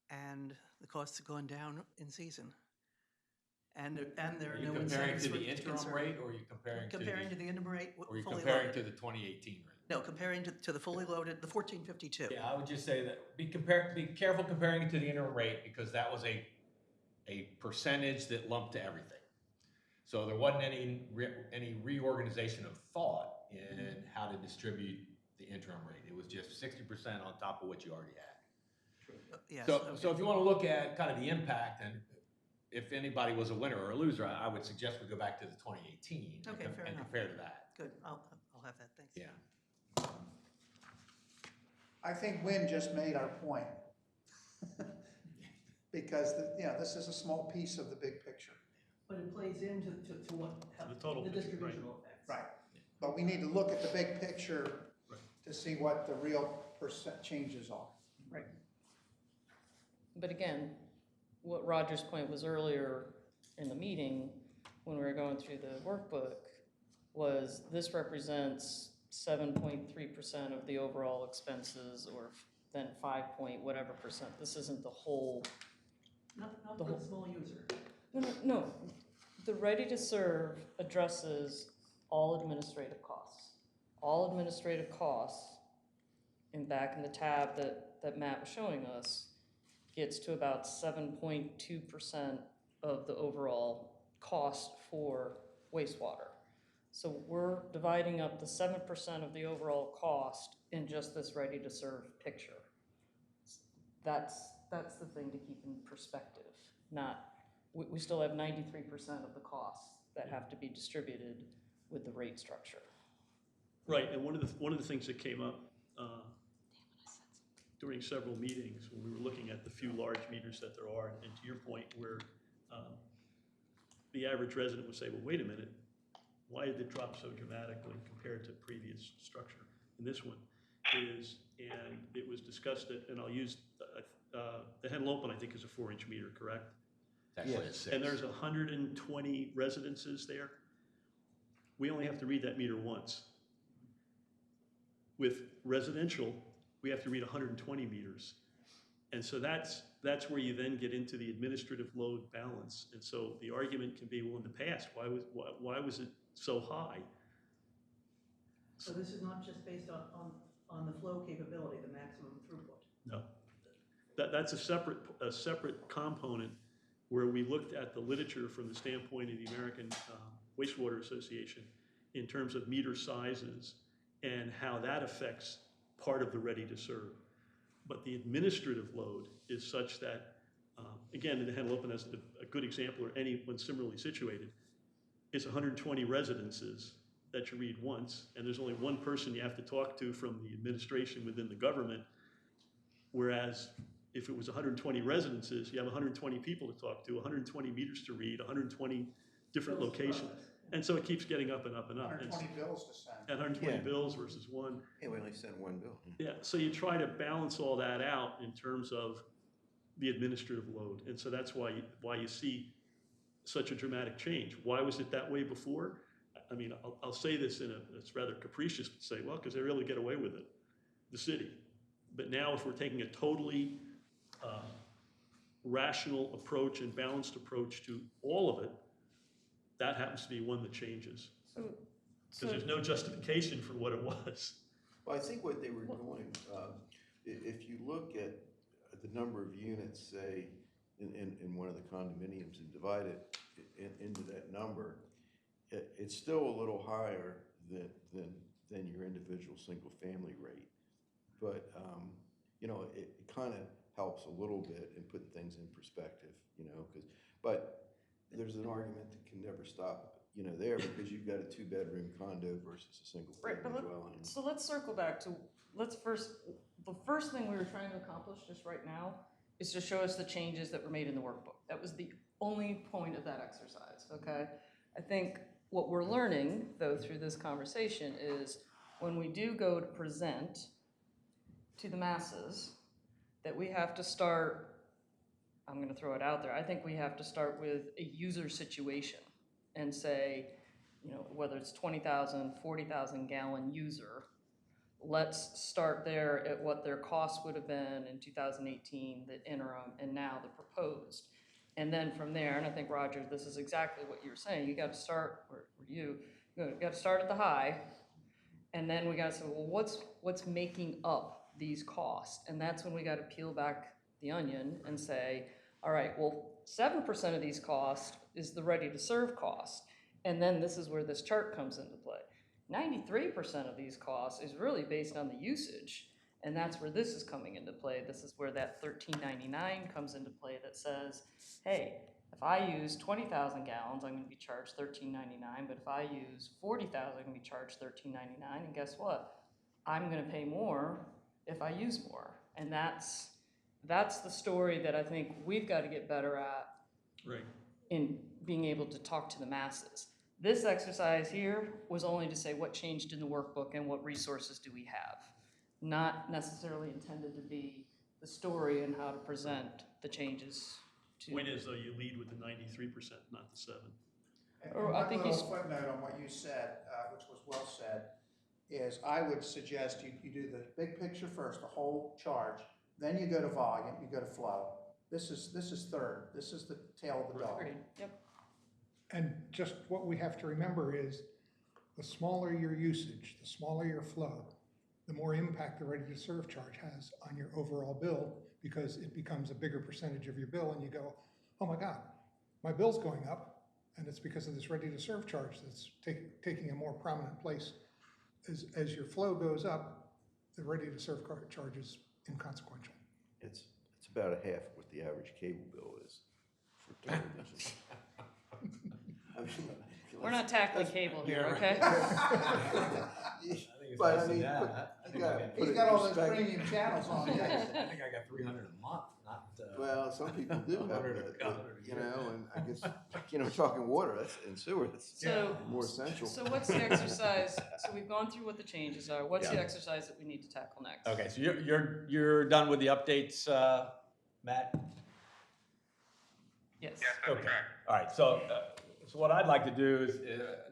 and the costs have gone down in season. And there Are are you no comparing incentives to for the interim conserve. rate, or are you comparing Comparing to the interim rate, or are you fully comparing loaded. to the 2018 rate? No, comparing to the fully loaded, the 1452. Yeah, I would just say that be careful comparing it to the interim rate, because that was a percentage that lumped to everything. So there wasn't any reorganization of thought in how to distribute the interim rate. It was just 60% on top of what you already had. Yes, So okay. if you want to look at kind of the impact, and if anybody was a winner or a loser, I would suggest we go back to the 2018 Okay, fair and enough. compare to that. Good, I'll have that, thanks. Yeah. I think Wynn just made our point. Because, this is a small piece of the big picture. But it plays into what, The total the picture, right. distributional effects. Right. But we need to look at the big picture Right. to see what the real percent changes are. Right. But again, what Roger's point was earlier in the meeting, when we were going through the workbook, was this represents 7.3% of the overall expenses, or then 5 point whatever percent. This isn't the whole. Not The for whole- the small user. No. The ready to serve addresses all administrative costs. All administrative costs, and back in the tab that Matt was showing us, gets to about 7.2% of the overall cost for wastewater. So we're dividing up the 7% of the overall cost in just this ready to serve picture. That's the thing to keep in perspective. We still have 93% of the costs that have to be distributed with the rate structure. Right, and one of the things that came up during several meetings when we were looking at the few large meters that there are, and to your point, where the average resident would say, well, wait a minute, why did it drop so dramatically compared to previous structure? And this one is, and it was discussed at, and I'll use the Henlopen, I think, is a 4-inch meter, correct? It's actually a 6. And there's 120 residences there. We only have to read that meter once. With residential, we have to read 120 meters. And so that's where you then get into the administrative load balance. And so the argument can be, well, in the past, why was it so high? So this is not just based on the flow capability, the maximum throughput. No. That's a separate component where we looked at the literature from the standpoint of the American Wastewater Association in terms of meter sizes and how that affects part of the ready to serve. But the administrative load is such that, again, the Henlopen as a good example, or anyone similarly situated, is 120 residences that you read once, and there's only one person you have to talk to from the administration within the government, whereas if it was 120 residences, you have 120 people to talk to, 120 meters to read, 120 different locations. And so it keeps getting up and up and up. 120 bills to send. And 120 Yeah. bills versus one. Yeah, we only sent one bill. Yeah, so you try to balance all that out in terms of the administrative load. And so that's why you see such a dramatic change. Why was it that way before? I mean, I'll say this it's rather capricious to say, well, because they really get away with it, the city. But now if we're taking a totally rational approach and balanced approach to all of it, that happens to be one that changes. Because there's no justification for what it was. Well, I think what they were doing, if you look at the number of units, say, in one of the condominiums and divide it into that number, it's still a little higher than your individual single-family rate. But, you know, it kind of helps a little bit in putting things in perspective, you know, but there's an argument that can never stop, you know, there, because you've got a 2-bedroom condo versus a Right, single-family but dwelling. so let's circle back to, the first thing we were trying to accomplish just right now is to show us the changes that were made in the workbook. That was the only point of that exercise, okay? I think what we're learning, though, through this conversation is when we do go to present to the masses, that we have to start, I'm gonna throw it out there, I think we have to start with a user situation and say, you know, whether it's 20,000, 40,000 gallon user, let's start there at what their cost would have been in 2018, the interim, and now the proposed. And then from there, and I think, Roger, this is exactly what you were saying, you gotta start, or you gotta start at the high, and then we gotta say, well, what's making up these costs? And that's when we gotta peel back the onion and say, all right, well, 7% of these costs is the ready-to-serve cost. And then this is where this chart comes into play. 93% of these costs is really based on the usage, and that's where this is coming into play. This is where that $13.99 comes into play that says, hey, if I use 20,000 gallons, I'm gonna be charged $13.99, but if I use 40,000, I'm gonna be charged $13.99, and guess what? I'm gonna pay more if I use more. And that's the story that I think we've got to get better at Right. in being able to talk to the masses. This exercise here was only to say what changed in the workbook and what resources do we have, not necessarily intended to be the story and how to present the changes to. Point is, though, you lead with the 93%, not the 7. Or And I one think little he's- footnote on what you said, which was well said, is I would suggest you do the big picture first, the whole charge, then you go to volume, you go to flow. This is third. This is the tail of the dog. Agreed. Yep. And just what we have to remember is the smaller your usage, the smaller your flow, the more impact the ready-to-serve charge has on your overall bill, because it becomes a bigger percentage of your bill, and you go, oh my God, my bill's going up, and it's because of this ready-to-serve charge that's taking a more prominent place. As your flow goes up, the ready-to-serve charge is inconsequential. It's about a half what the average cable bill is for television. I mean, We're not tackling cable here, okay? But I mean, you gotta put He's it got in all those perspective. premium channels on. I think I got 300 a month, not. Well, some people do have 100 that, you know, and I guess, you know, talking water, that's, and sewer, that's So, more essential. so what's the exercise? So we've gone through what the changes are. What's the Yeah. exercise that we need to tackle next? Okay, so you're done with the updates, Matt? Yes. Yes, that's Okay, correct. all right, so what I'd like to do is,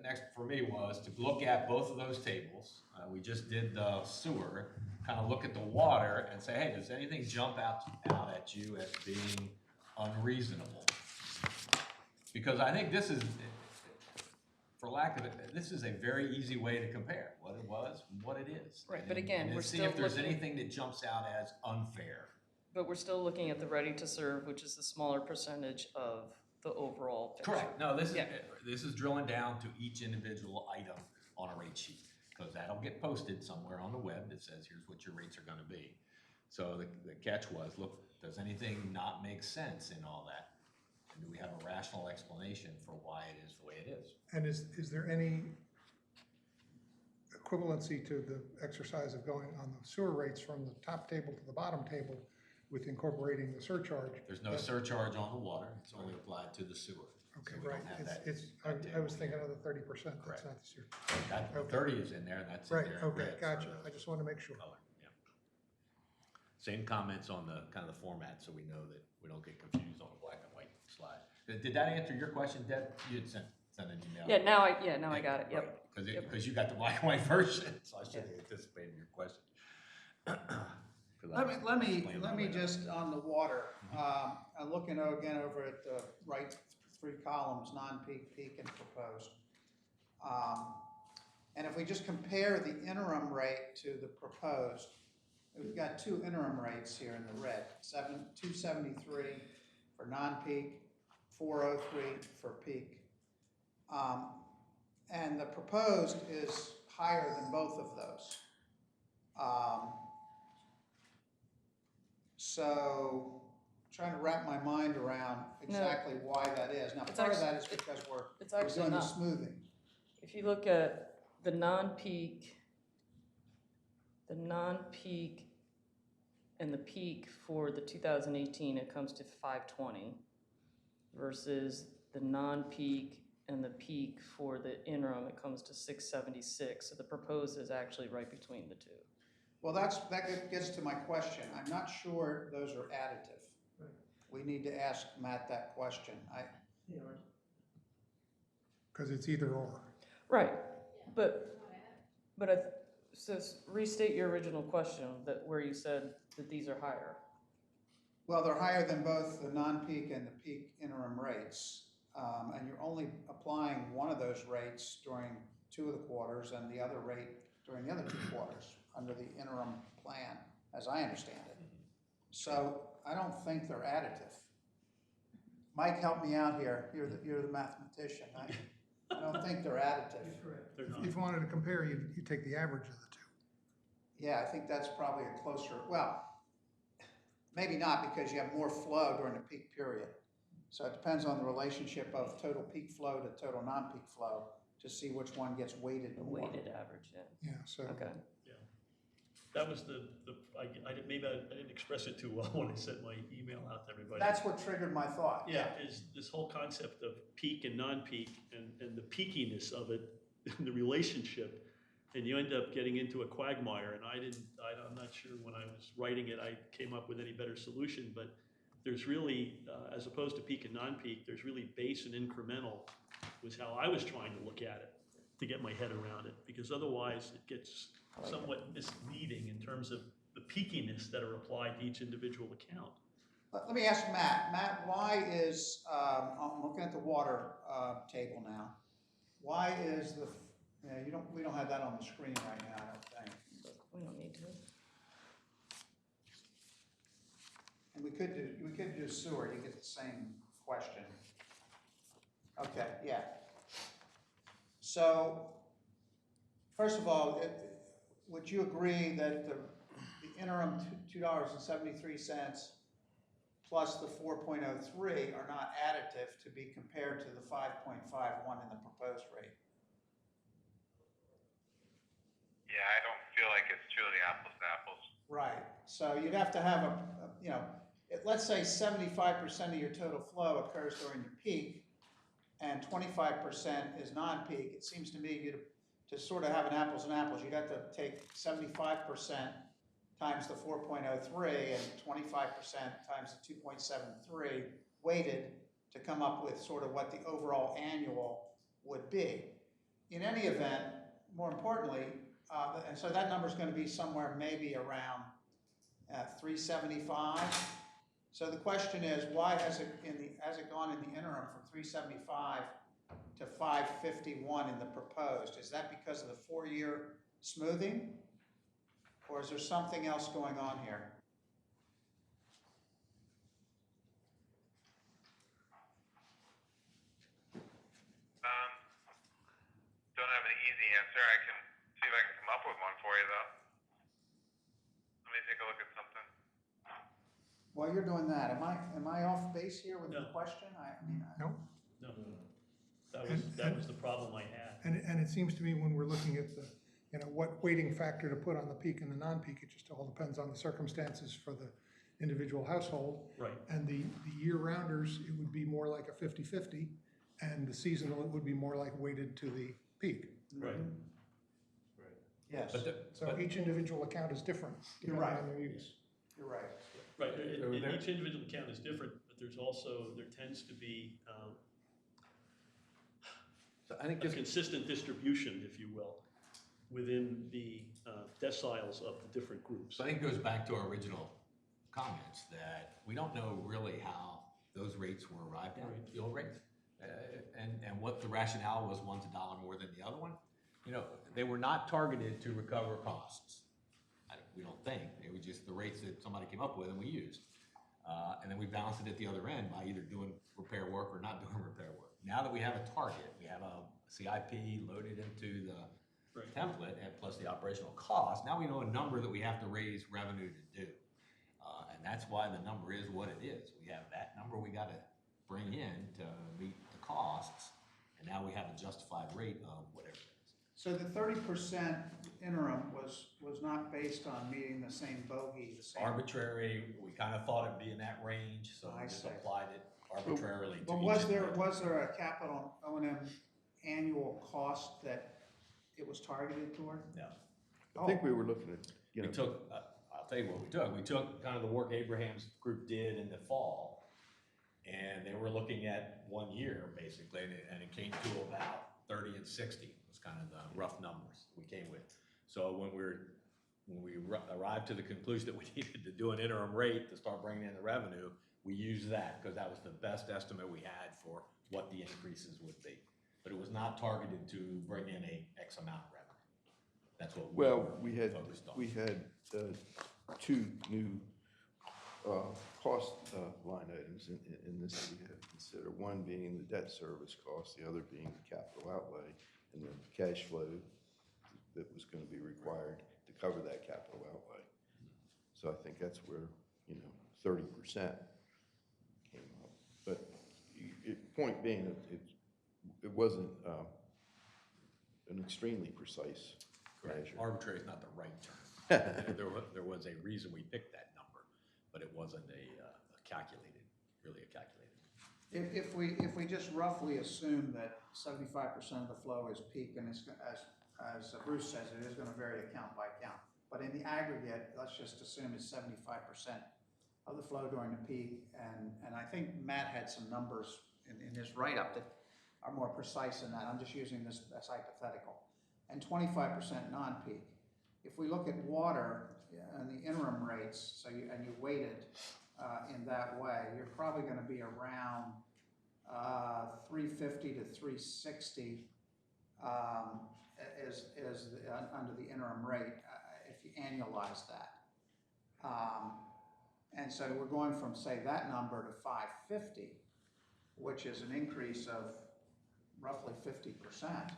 next for me was to look at both of those tables. We just did the sewer, kind of look at the water and say, hey, does anything jump out at you as being unreasonable? Because I think this is, for lack of it, this is a very easy way to compare what it was and what it is. Right, but again, And we're see still if there's looking- anything that jumps out as unfair. But we're still looking at the ready-to-serve, which is the smaller percentage of the overall picture. Correct. No, Yeah. this is drilling down to each individual item on a rate sheet, because that'll get posted somewhere on the web that says, here's what your rates are gonna be. So the catch was, look, does anything not make sense in all that? And do we have a rational explanation for why it is the way it is? And is there any equivalency to the exercise of going on the sewer rates from the top table to the bottom table with incorporating the surcharge? There's no surcharge on the water, it's only applied to the sewer. Okay, So we don't right, have that- I that was table thinking here. of the 30%, that's Correct. not the sewer. That Okay. 30 is in there, and that's in Right, there in okay, red for gotcha, the I just want to make sure. color, yeah. Same comments on the, kind of the format, so we know that we don't get confused on the black and white slide. Did that answer your question, Deb? You had sent an email. Yeah, now I got it, yep. Because you got the black and white version, so I should have anticipated your question. 'Cause I Let me explained my way out. just, on the water, I'm looking again over at the right 3 columns, non-peak, peak, and proposed. And if we just compare the interim rate to the proposed, we've got 2 interim rates here in the red, 273 for non-peak, 403 for peak. And the proposed is higher than both of those. So, trying to wrap my mind around exactly why that is. Now, It's part of actu- that is because we're actually doing the not. smoothing. If you look at the non-peak and the peak for the 2018, it comes to 520 versus the non-peak and the peak for the interim, it comes to 676. So the proposed is actually right between the two. Well, that gets to my question. I'm not sure those are additive. Right. We need to ask Matt that question. Because it's either or. Right, so restate your original question that where you said that these are higher. Well, they're higher than both the non-peak and the peak interim rates. And you're only applying one of those rates during 2 of the quarters and the other rate during the other 2 quarters under the interim plan, as I understand it. So I don't think they're additive. Mike, help me out here. You're the mathematician. I don't think they're additive. They're not. If you wanted to compare, you take the average of the two. Yeah, I think that's probably a closer, well, maybe not because you have more flow during the peak period. So it depends on the relationship of total peak flow to total non-peak flow to see which one gets weighted The more. weighted average, yeah. Yeah, so. Okay. That was maybe I didn't express it too well when I sent my email out to everybody. That's what triggered my thought. Yeah, is this whole concept of peak and non-peak and the peakiness of it, the relationship, and you end up getting into a quagmire. And I'm not sure when I was writing it, I came up with any better solution, but there's really, as opposed to peak and non-peak, there's really base and incremental was how I was trying to look at it to get my head around it, because otherwise it gets somewhat misleading in terms of the peakiness that are applied to each individual account. Let me ask Matt. Matt, why is, I'm looking at the water table now. Why is we don't have that on the screen right now, I don't think. We don't need to. And we could do sewer, you get the same question. Okay, yeah. So, first of all, would you agree that the interim $2.73 plus the 4.03 are not additive to be compared to the 5.51 in the proposed rate? Yeah, I don't feel like it's truly apples to apples. Right, so you'd have to have let's say 75% of your total flow occurs during your peak and 25% is non-peak. It seems to me to sort of have an apples and apples, you'd have to take 75% times the 4.03 and 25% times the 2.73 weighted to come up with sort of what the overall annual would be. In any event, more importantly, and so that number is going to be somewhere maybe around 375. So the question is, why has it gone in the interim from 375 to 551 in the proposed? Is that because of the 4-year smoothing? Or is there something else going on here? Don't have an easy answer. I can see if I can come up with one for you, though. Let me take a look at something. While you're doing that, am I off base here with the No. question? No? No, that was the problem I had. And it seems to me when we're looking at the, what weighting factor to put on the peak and the non-peak, it just all depends on the circumstances for the individual household. Right. And the year-rounders, it would be more like a 50-50, and the seasonal, it would be more like weighted to the peak. Right. Yes, So each individual account is different. You're depending right. on their use. you're right. Right, each individual account is different, but there tends to be So I think a consistent distribution, if you will, within the deciles of the different groups. So I think it goes back to our original comments that we don't know really how those rates were arrived at, Right. the old rates, and what the rationale was. One's $1 more than the other one. They were not targeted to recover costs. We don't think. It was just the rates that somebody came up with and we used. And then we balance it at the other end by either doing repair work or not doing repair work. Now that we have a target, we have a CIP loaded into the Right. template and plus the operational cost, now we know a number that we have to raise revenue to do. And that's why the number is what it is. We have that number we gotta bring in to meet the costs, and now we have a justified rate of whatever it is. So the 30% interim was not based on meeting the same bogey, the same. Arbitrary, we kind of thought it'd be in that range, so I we just see. applied it arbitrarily to But each was individual. there a capital O&M annual cost that it was targeted toward? No. I think we were looking at, you We know, took, I'll tell you what we took. We took kind of the work Abraham's group did in the fall, and they were looking at 1 year, basically, and it came to about 30 and 60 was kind of the rough numbers we came with. So when we arrived to the conclusion that we needed to do an interim rate to start bringing in the revenue, we used that because that was the best estimate we had for what the increases would be. But it was not targeted to bring in a X amount of revenue. That's what we well, were focused on. we had two new cost line items in this that we had to consider. One being the debt service cost, the other being the capital outlay and the cash flow that was going to be required to cover that capital outlay. So I think that's where, 30% came up. But point being, it wasn't an extremely precise measure. Arbitrary is not the right term. There was a reason we picked that number, but it wasn't really a calculated. If we just roughly assume that 75% of the flow is peak, and it's, as Bruce says, it is gonna vary account by account. But in the aggregate, let's just assume it's 75% of the flow during the peak, and I think Matt had some numbers in his write-up that are more precise than that. I'm just using this as hypothetical. And 25% non-peak. If we look at water and the interim rates, and you weight it in that way, you're probably gonna be around 350 to 360 under the interim rate if you annualize that. And so we're going from, say, that number to 550, which is an increase of roughly 50%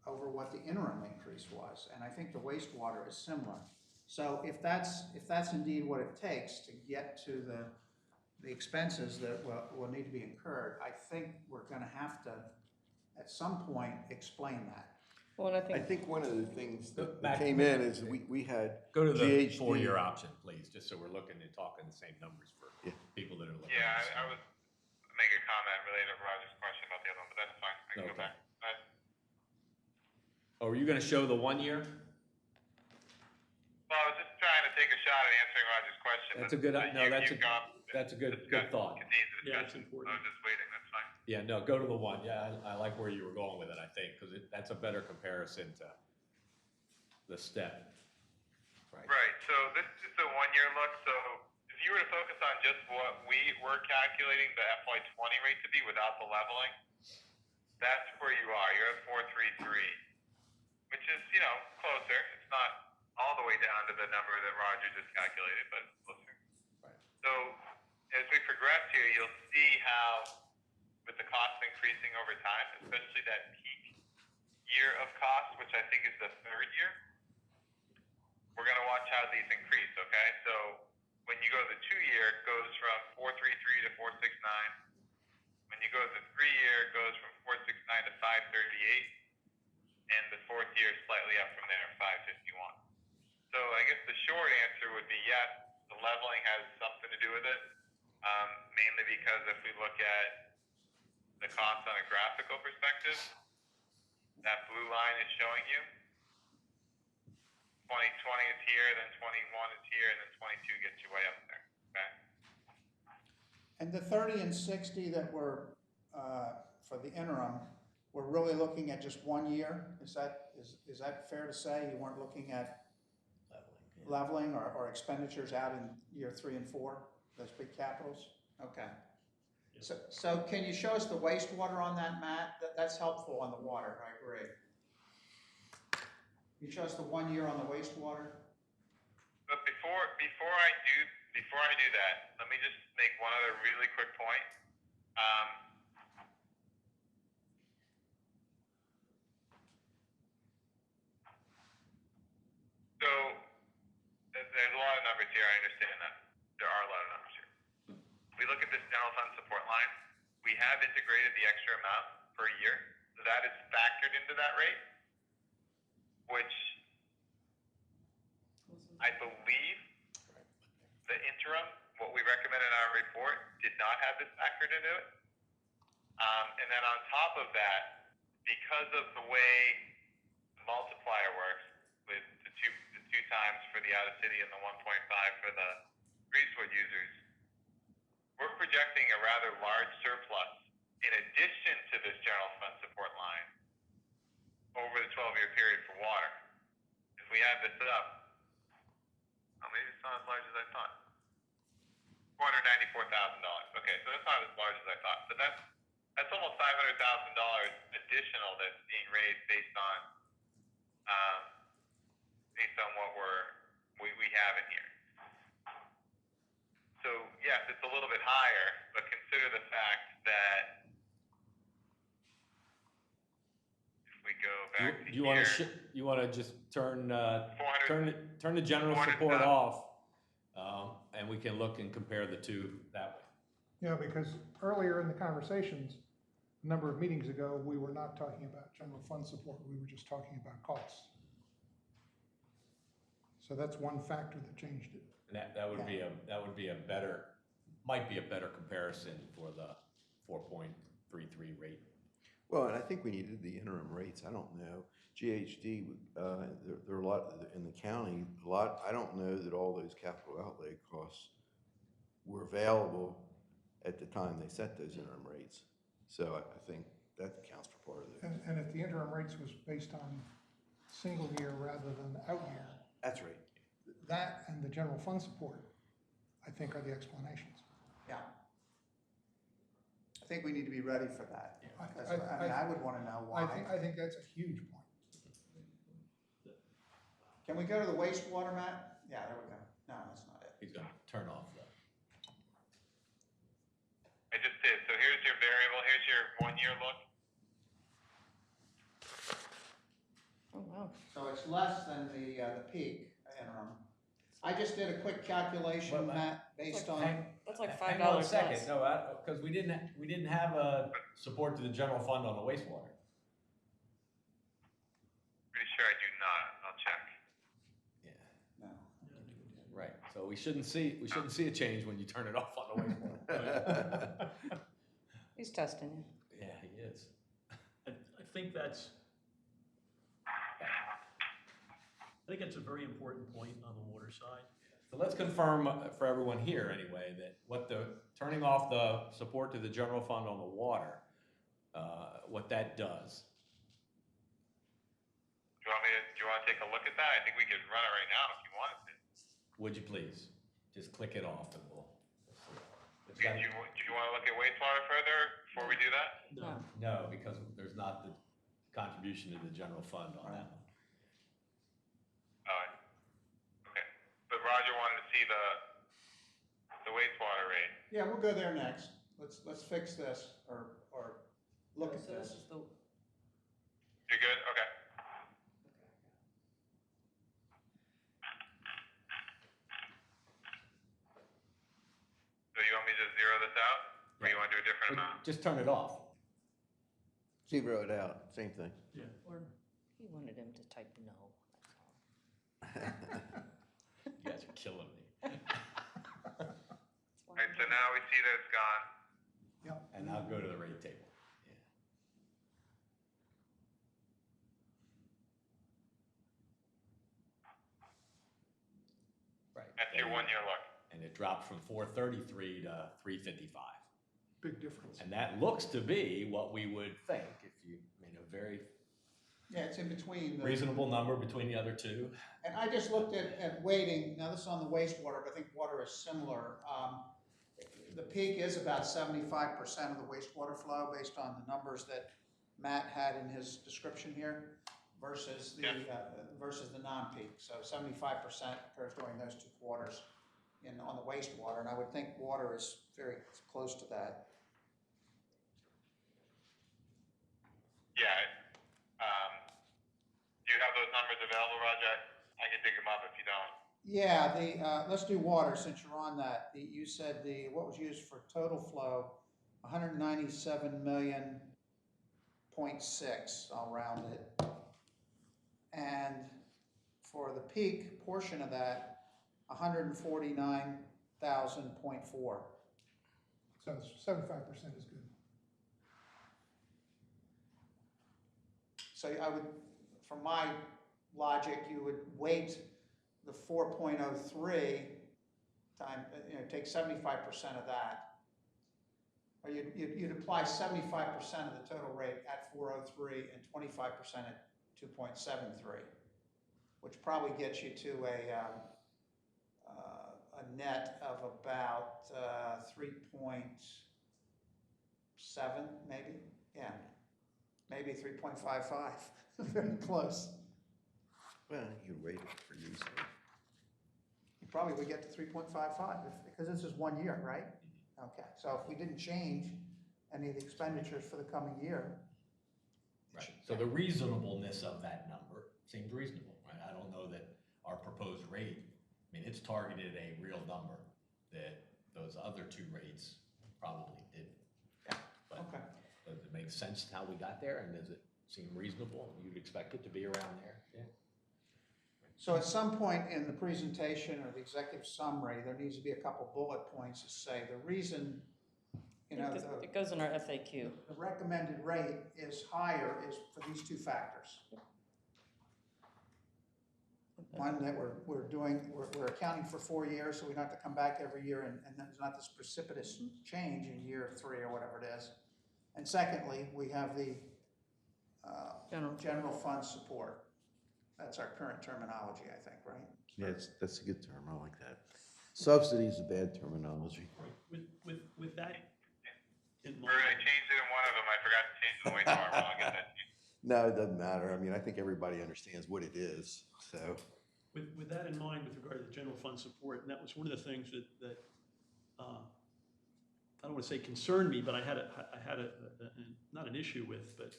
over what the interim increase was. And I think the wastewater is similar. So if that's indeed what it takes to get to the expenses that will need to be incurred, I think we're gonna have to, at some point, explain that. Well, and I I think, think one of the things that Back- came in is we had Go to the GHD. 4-year option, please, just so we're looking and talking the same numbers for Yeah. people that are looking. Yeah, at this. I was make a comment related to Roger's question about the other one, but that's fine. I can go Okay. back. Oh, are you gonna show the 1 year? Well, I was just trying to take a shot at answering Roger's question. That's but- a good, but no, you- that's you've gone- a good discussed- thought. Continued the Yeah, it's discussion. important. I was just waiting, that's fine. Yeah, no, go to the 1. Yeah, I like where you were going with it, I think, because that's a better comparison to the step. Right. Right, so this is just a 1-year look, so if you were to focus on just what we were calculating the FY20 rate to be without the leveling, that's where you are, you're at 433, which is, closer. It's not all the way down to the number that Roger just calculated, but it's closer. Right. So as we progress here, you'll see how with the cost increasing over time, especially that peak year of cost, which I think is the 3rd year, we're gonna watch how these increase, okay? So when you go to the 2-year, it goes from 433 to 469. When you go to the 3-year, it goes from 469 to 538. And the 4th year is slightly up from there, 551. So I guess the short answer would be yes, the leveling has something to do with it. Mainly because if we look at the cost on a graphical perspective, that blue line is showing you 2020 is here, then 21 is here, and then 22 gets you way up there, okay? And the 30 and 60 that were, for the interim, we're really looking at just 1 year? Is that fair to say? You weren't looking at leveling or expenditures out in year 3 and 4, those big capitals? Okay. So can you show us the wastewater on that, Matt? That's helpful on the water, I agree. You show us the 1 year on the wastewater? But before I do before I do that, let me just make one other really quick point. So there's a lot of numbers here. I understand that there are a lot of numbers here. We look at this general fund support line. We have integrated the extra amount per year, so that is factored into that rate, which I believe the interim, what we recommend in our report, did not have this factored into it. And then on top of that, because of the way the multiplier works with the two times for the out of city and the 1.5 for the Greasewood users, we're projecting a rather large surplus in addition to this general fund support line over the 12-year period for water. If we add this up, oh, maybe it's not as large as I thought. $494,000. Okay, so that's not as large as I thought, but that's almost $500,000 additional that's being raised based on what we have in here. So yes, it's a little bit higher, but consider the fact that if we go back to You want to just turn the general 400,000. support off, and we can look and compare the two that way. Yeah, because earlier in the conversations, a number of meetings ago, we were not talking about general fund support, we were just talking about costs. So that's one factor that changed it. And that would be a better, might be a better comparison for the 4.33 rate. Well, and I think we needed the interim rates. I don't know. GHD, there are a lot in the county, I don't know that all those capital outlay costs were available at the time they set those interim rates. So I think that accounts for part of it. And if the interim rates was based on single year rather than out year, That's right. that and the general fund support, I think, are the explanations. Yeah. I think we need to be ready for that. I would want to know why. I think that's a huge point. Can we go to the wastewater map? Yeah, there we go. No, that's not it. He's going to turn off the. I just did. So here's your variable. Here's your 1 year look. Oh, wow. So it's less than the peak interim. I just did a quick calculation, Matt, based on, That's like Hang $5 on a second, less. no, because we didn't have a support to the general fund on the wastewater. Pretty sure I do not. I'll check. Yeah, no. right. So we shouldn't see a change when you turn it off on the wastewater. He's testing you. Yeah, he is. I think that's a very important point on the water side. So let's confirm for everyone here anyway, that turning off the support to the general fund on the water, what that does. Do you want to take a look at that? I think we could run it right now if you wanted to. Would you please? Just click it off and we'll see. It's Do got- you want to look at wastewater further before we do that? No. No, because there's not the contribution to the general fund on that one. Okay. But Roger wanted to see the wastewater rate. Yeah, we'll go there next. Let's fix this or look at So this this. is the, You're good? Okay. So you want me to just zero this out? Or you want to do a different amount? Just turn it off. Zero it out, same thing. or he wanted him to type no, that's all. You guys are killing me. That's why Alright, so now we see that it's gone. Yep. And I'll go to the rate table. Yeah. Right. That's your 1 year look. And it dropped from 433 to 355. Big difference. And that looks to be what we would think, if you, very Yeah, it's in between. reasonable number between the other two. And I just looked at weighting. Now this is on the wastewater, but I think water is similar. The peak is about 75% of the wastewater flow based on the numbers that Matt had in his description here versus the non-peak. So 75% occurs during those 2 quarters. on the wastewater, and I would think water is very close to that. Yeah, do you have those numbers available, Roger? I can dig them up if you don't. Yeah, let's do water since you're on that. You said what was used for total flow, 197 million, 0.6, I'll round it. And for the peak portion of that, 149,000.4. So 75% is good. So I would, from my logic, you would weight the 4.03 time, take 75% of that. Or you'd apply 75% of the total rate at 403 and 25% at 2.73, which probably gets you to a net of about 3.7, maybe? Yeah, maybe 3.55, very close. Well, you can rate it for use. You probably would get to 3.55 because this is 1 year, right? Okay, so if we didn't change any of the expenditures for the coming year. Right, so the reasonableness of that number seems reasonable, right? I don't know that our proposed rate, I mean, it's targeted a real number that those other two rates probably didn't. Yeah, But okay. does it make sense how we got there, and does it seem reasonable? You'd expect it to be around there, yeah? So at some point in the presentation or the executive summary, there needs to be a couple bullet points to say the reason, It goes in our FAQ. the recommended rate is higher is for these two factors. One, that we're accounting for 4 years, so we don't have to come back every year, and there's not this precipitous change in year 3 or whatever it is. And secondly, we have the general fund support. That's our current terminology, I think, right? Yeah, that's a good term, I like that. Subsidy is a bad terminology. With that in We're gonna mind, change it in one of them, I forgot to change the wastewater, well, I'll get that to you. No, it doesn't matter, I mean, I think everybody understands what it is, so. with that in mind, with regard to the general fund support, and that was one of the things that I don't want to say concerned me, but I had not an issue with, but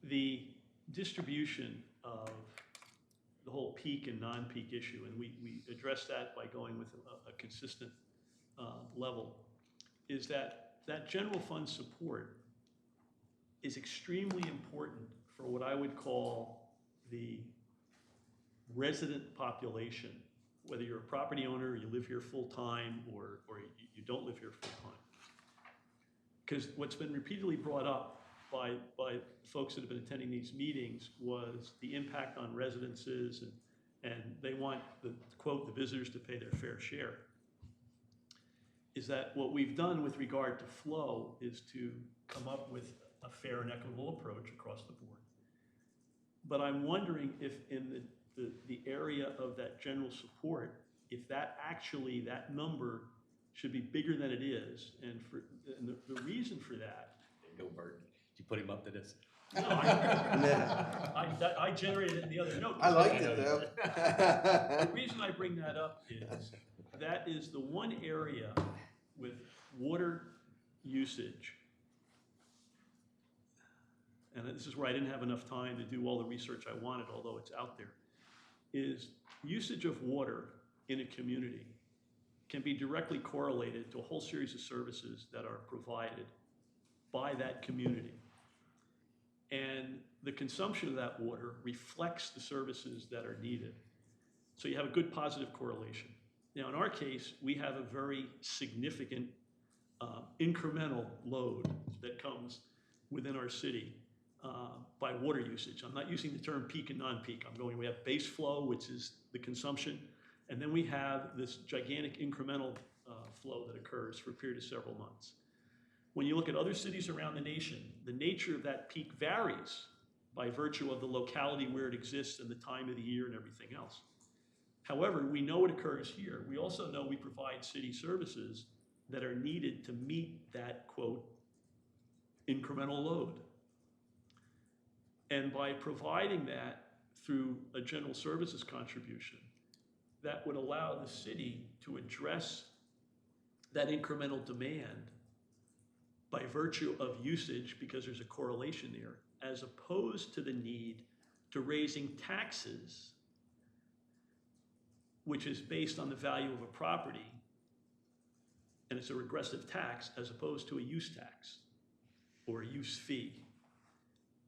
the distribution of the whole peak and non-peak issue, and we addressed that by going with a consistent level, is that general fund support is extremely important for what I would call the resident population, whether you're a property owner, you live here full-time, or you don't live here full-time. Because what's been repeatedly brought up by folks that have been attending these meetings was the impact on residences, and they want, quote, the visitors to pay their fair share. Is that what we've done with regard to flow is to come up with a fair and equitable approach across the board. But I'm wondering if in the area of that general support, if that number should be bigger than it is, and the reason for that. There you go, Bert. Did you put him up to this? No, I generated it in the other note. I liked it though. The reason I bring that up is that is the one area with water usage, and this is where I didn't have enough time to do all the research I wanted, although it's out there, is usage of water in a community can be directly correlated to a whole series of services that are provided by that community. And the consumption of that water reflects the services that are needed. So you have a good positive correlation. Now, in our case, we have a very significant incremental load that comes within our city by water usage. I'm not using the term peak and non-peak. We have base flow, which is the consumption, and then we have this gigantic incremental flow that occurs for a period of several months. When you look at other cities around the nation, the nature of that peak varies by virtue of the locality where it exists and the time of the year and everything else. However, we know it occurs here. We also know we provide city services that are needed to meet that, quote, incremental load. And by providing that through a general services contribution, that would allow the city to address that incremental demand by virtue of usage, because there's a correlation there, as opposed to the need to raising taxes, which is based on the value of a property, and it's a regressive tax as opposed to a use tax or a use fee.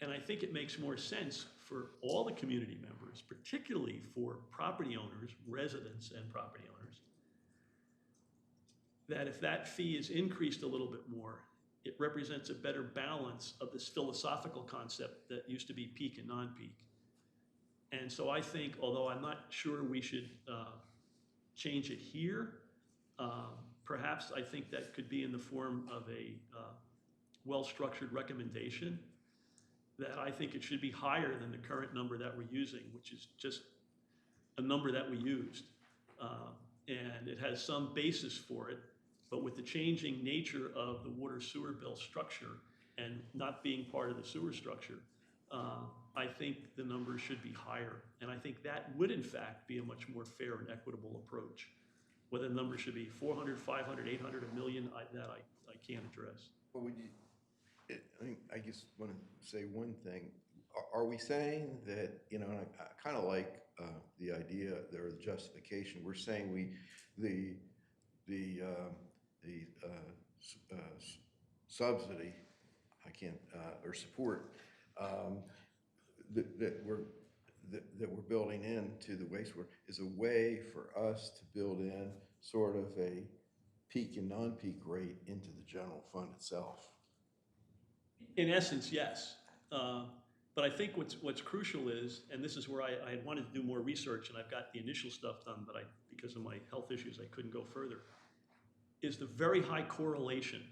And I think it makes more sense for all the community members, particularly for property owners, residents and property owners, that if that fee is increased a little bit more, it represents a better balance of this philosophical concept that used to be peak and non-peak. And so I think, although I'm not sure we should change it here, perhaps I think that could be in the form of a well-structured recommendation, that I think it should be higher than the current number that we're using, which is just a number that we used. And it has some basis for it, but with the changing nature of the water sewer bill structure and not being part of the sewer structure, I think the numbers should be higher. And I think that would in fact be a much more fair and equitable approach. Whether the number should be 400, 500, 800, a million, that I can't address. Well, I just want to say one thing. Are we saying that, you know, I kind of like the idea or the justification. We're saying the subsidy, or support that we're building into the wastewater is a way for us to build in sort of a peak and non-peak rate into the general fund itself. In essence, yes. But I think what's crucial is, and this is where I had wanted to do more research, and I've got the initial stuff done, but because of my health issues, I couldn't go further, is the very high correlation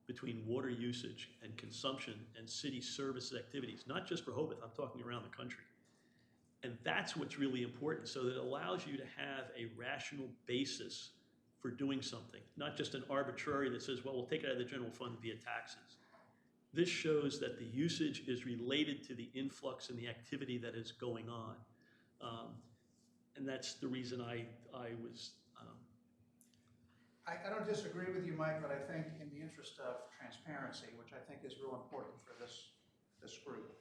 between water usage and consumption and city services activities, not just Rehoboth, I'm talking around the country. And that's what's really important, so that it allows you to have a rational basis for doing something, not just an arbitrary that says, well, we'll take it out of the general fund via taxes. This shows that the usage is related to the influx and the activity that is going on. And that's the reason I was... I don't disagree with you, Mike, but I think in the interest of transparency, which I think is real important for this group,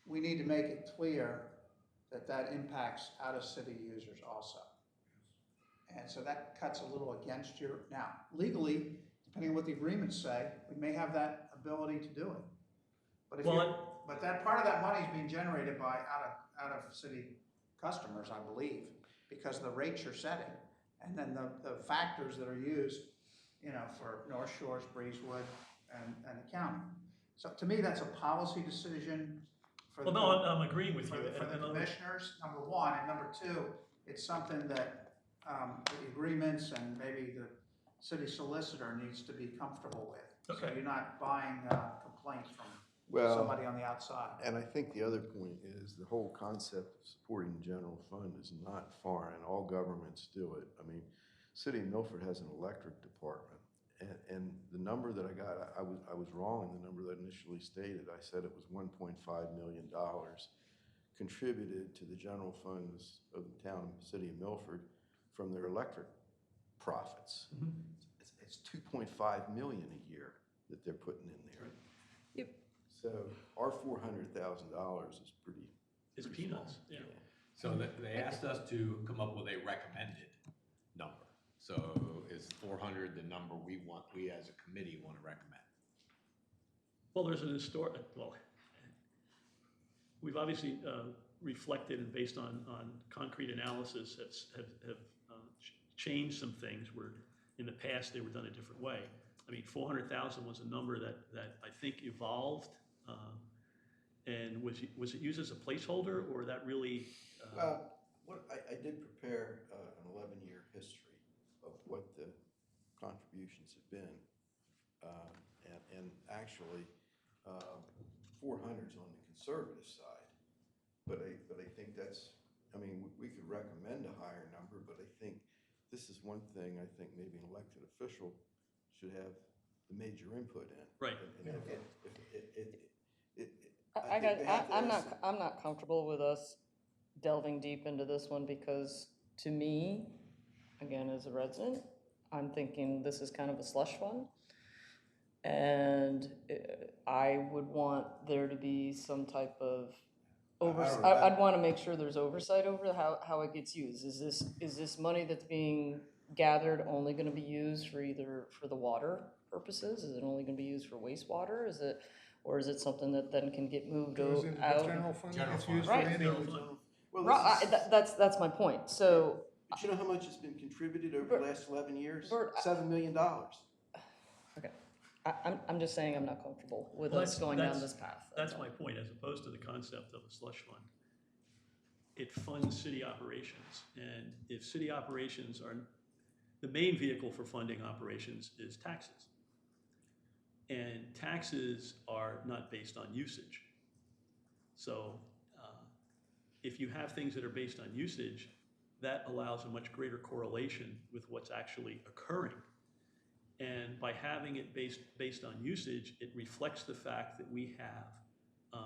we need to make it clear that that impacts out-of-city users also. And so that cuts a little against your, now, legally, depending on what the agreements say, we may have that ability to do it. But but that part of that money is being generated by out-of-city customers, I believe, because the rates you're setting, and then the factors that are used, you know, for North Shores, Breezewood, and the county. So to me, that's a policy decision for the, Well, no, I'm agreeing with you. for the commissioners, number one, and number two, it's something that the agreements and maybe the city solicitor needs to be comfortable with. Okay. So you're not buying complaints from somebody on the outside. And I think the other point is the whole concept of supporting the general fund is not foreign. All governments do it. I mean, City of Milford has an electric department, and the number that I got, I was wrong in the number that initially stated. I said it was $1.5 million contributed to the general funds of the town and City of Milford from their electric profits. Mm-hmm. It's $2.5 million a year that they're putting in there. Yep. So our $400,000 is pretty. It's pretty peanuts, small. yeah. So they asked us to come up with a recommended number. So is 400 the number we as a committee want to recommend? Well, there's an we've obviously reflected and based on concrete analysis have changed some things where in the past they were done a different way. I mean, 400,000 was a number that I think evolved. And was it used as a placeholder, or that really? I did prepare an 11-year history of what the contributions have been, and actually, 400 is on the conservative side. But I think that's. I mean, we could recommend a higher number, but I think this is one thing. I think maybe an elected official should have the major input in. Right. I'm not comfortable with us delving deep into this one because to me, again, as a resident, I'm thinking this is kind of a slush fund. And I would want there to be some type of oversight. I'd want to make sure there's oversight over how it gets used. Is this money that's being gathered only going to be used for either for the water purposes? Is it only going to be used for wastewater? Or is it something that then can get moved Goes into the out? general fund, General gets fund. used for Right. any. Well, Right, this is, that's my point. So, but you know how much has been contributed over the last 11 years? Bert, $7 million. okay, I'm just saying I'm not comfortable with Well, us going down this path. That's all. my point, as opposed to the concept of a slush fund. It funds city operations, and if city operations are, the main vehicle for funding operations is taxes. And taxes are not based on usage. So if you have things that are based on usage, that allows a much greater correlation with what's actually occurring. And by having it based on usage, it reflects the fact that we have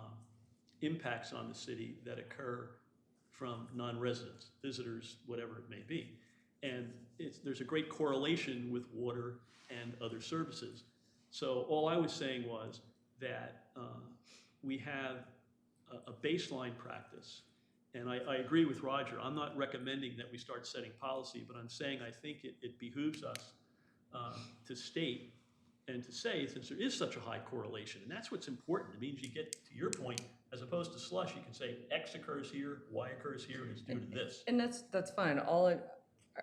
impacts on the city that occur from non-residents, visitors, whatever it may be. And there's a great correlation with water and other services. So all I was saying was that we have a baseline practice. And I agree with Roger. I'm not recommending that we start setting policy, but I'm saying I think it behooves us to state and to say, since there is such a high correlation, and that's what's important. It means you get to your point, as opposed to slush, you can say X occurs here, Y occurs here, and it's due to this. And that's fine.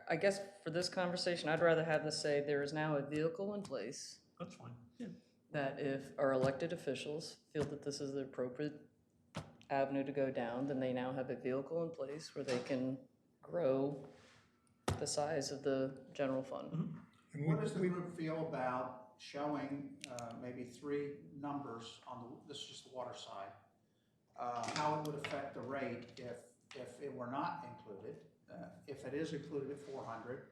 I guess for this conversation, I'd rather have this say there is now a vehicle in place That's fine. Yeah. that if our elected officials feel that this is the appropriate avenue to go down, then they now have a vehicle in place where they can grow the size of the general fund. Mm-hmm. And What does the group feel about showing maybe 3 numbers on this is just the water side, how it would affect the rate if it were not included, if it is included at 400,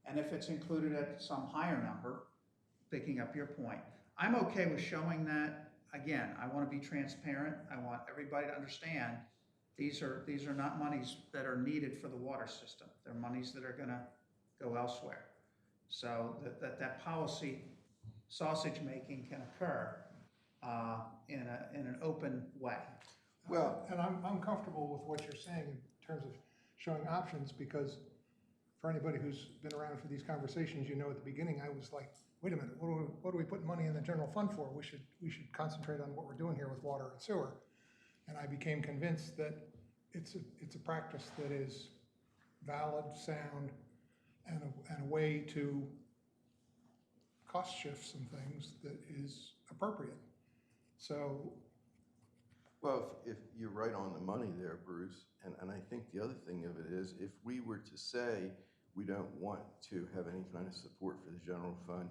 and if it's included at some higher number, picking up your point. I'm okay with showing that. Again, I want to be transparent. I want everybody to understand these are not monies that are needed for the water system. They're monies that are going to go elsewhere. So that policy sausage making can occur in an open way. Well, and I'm comfortable with what you're saying in terms of showing options, because for anybody who's been around for these conversations, you know, at the beginning, I was like, wait a minute, what are we putting money in the general fund for? We should concentrate on what we're doing here with water and sewer. And I became convinced that it's a practice that is valid, sound, and a way to cost shift some things that is appropriate. So, Well, if you're right on the money there, Bruce, and I think the other thing of it is, if we were to say we don't want to have any kind of support for the general fund,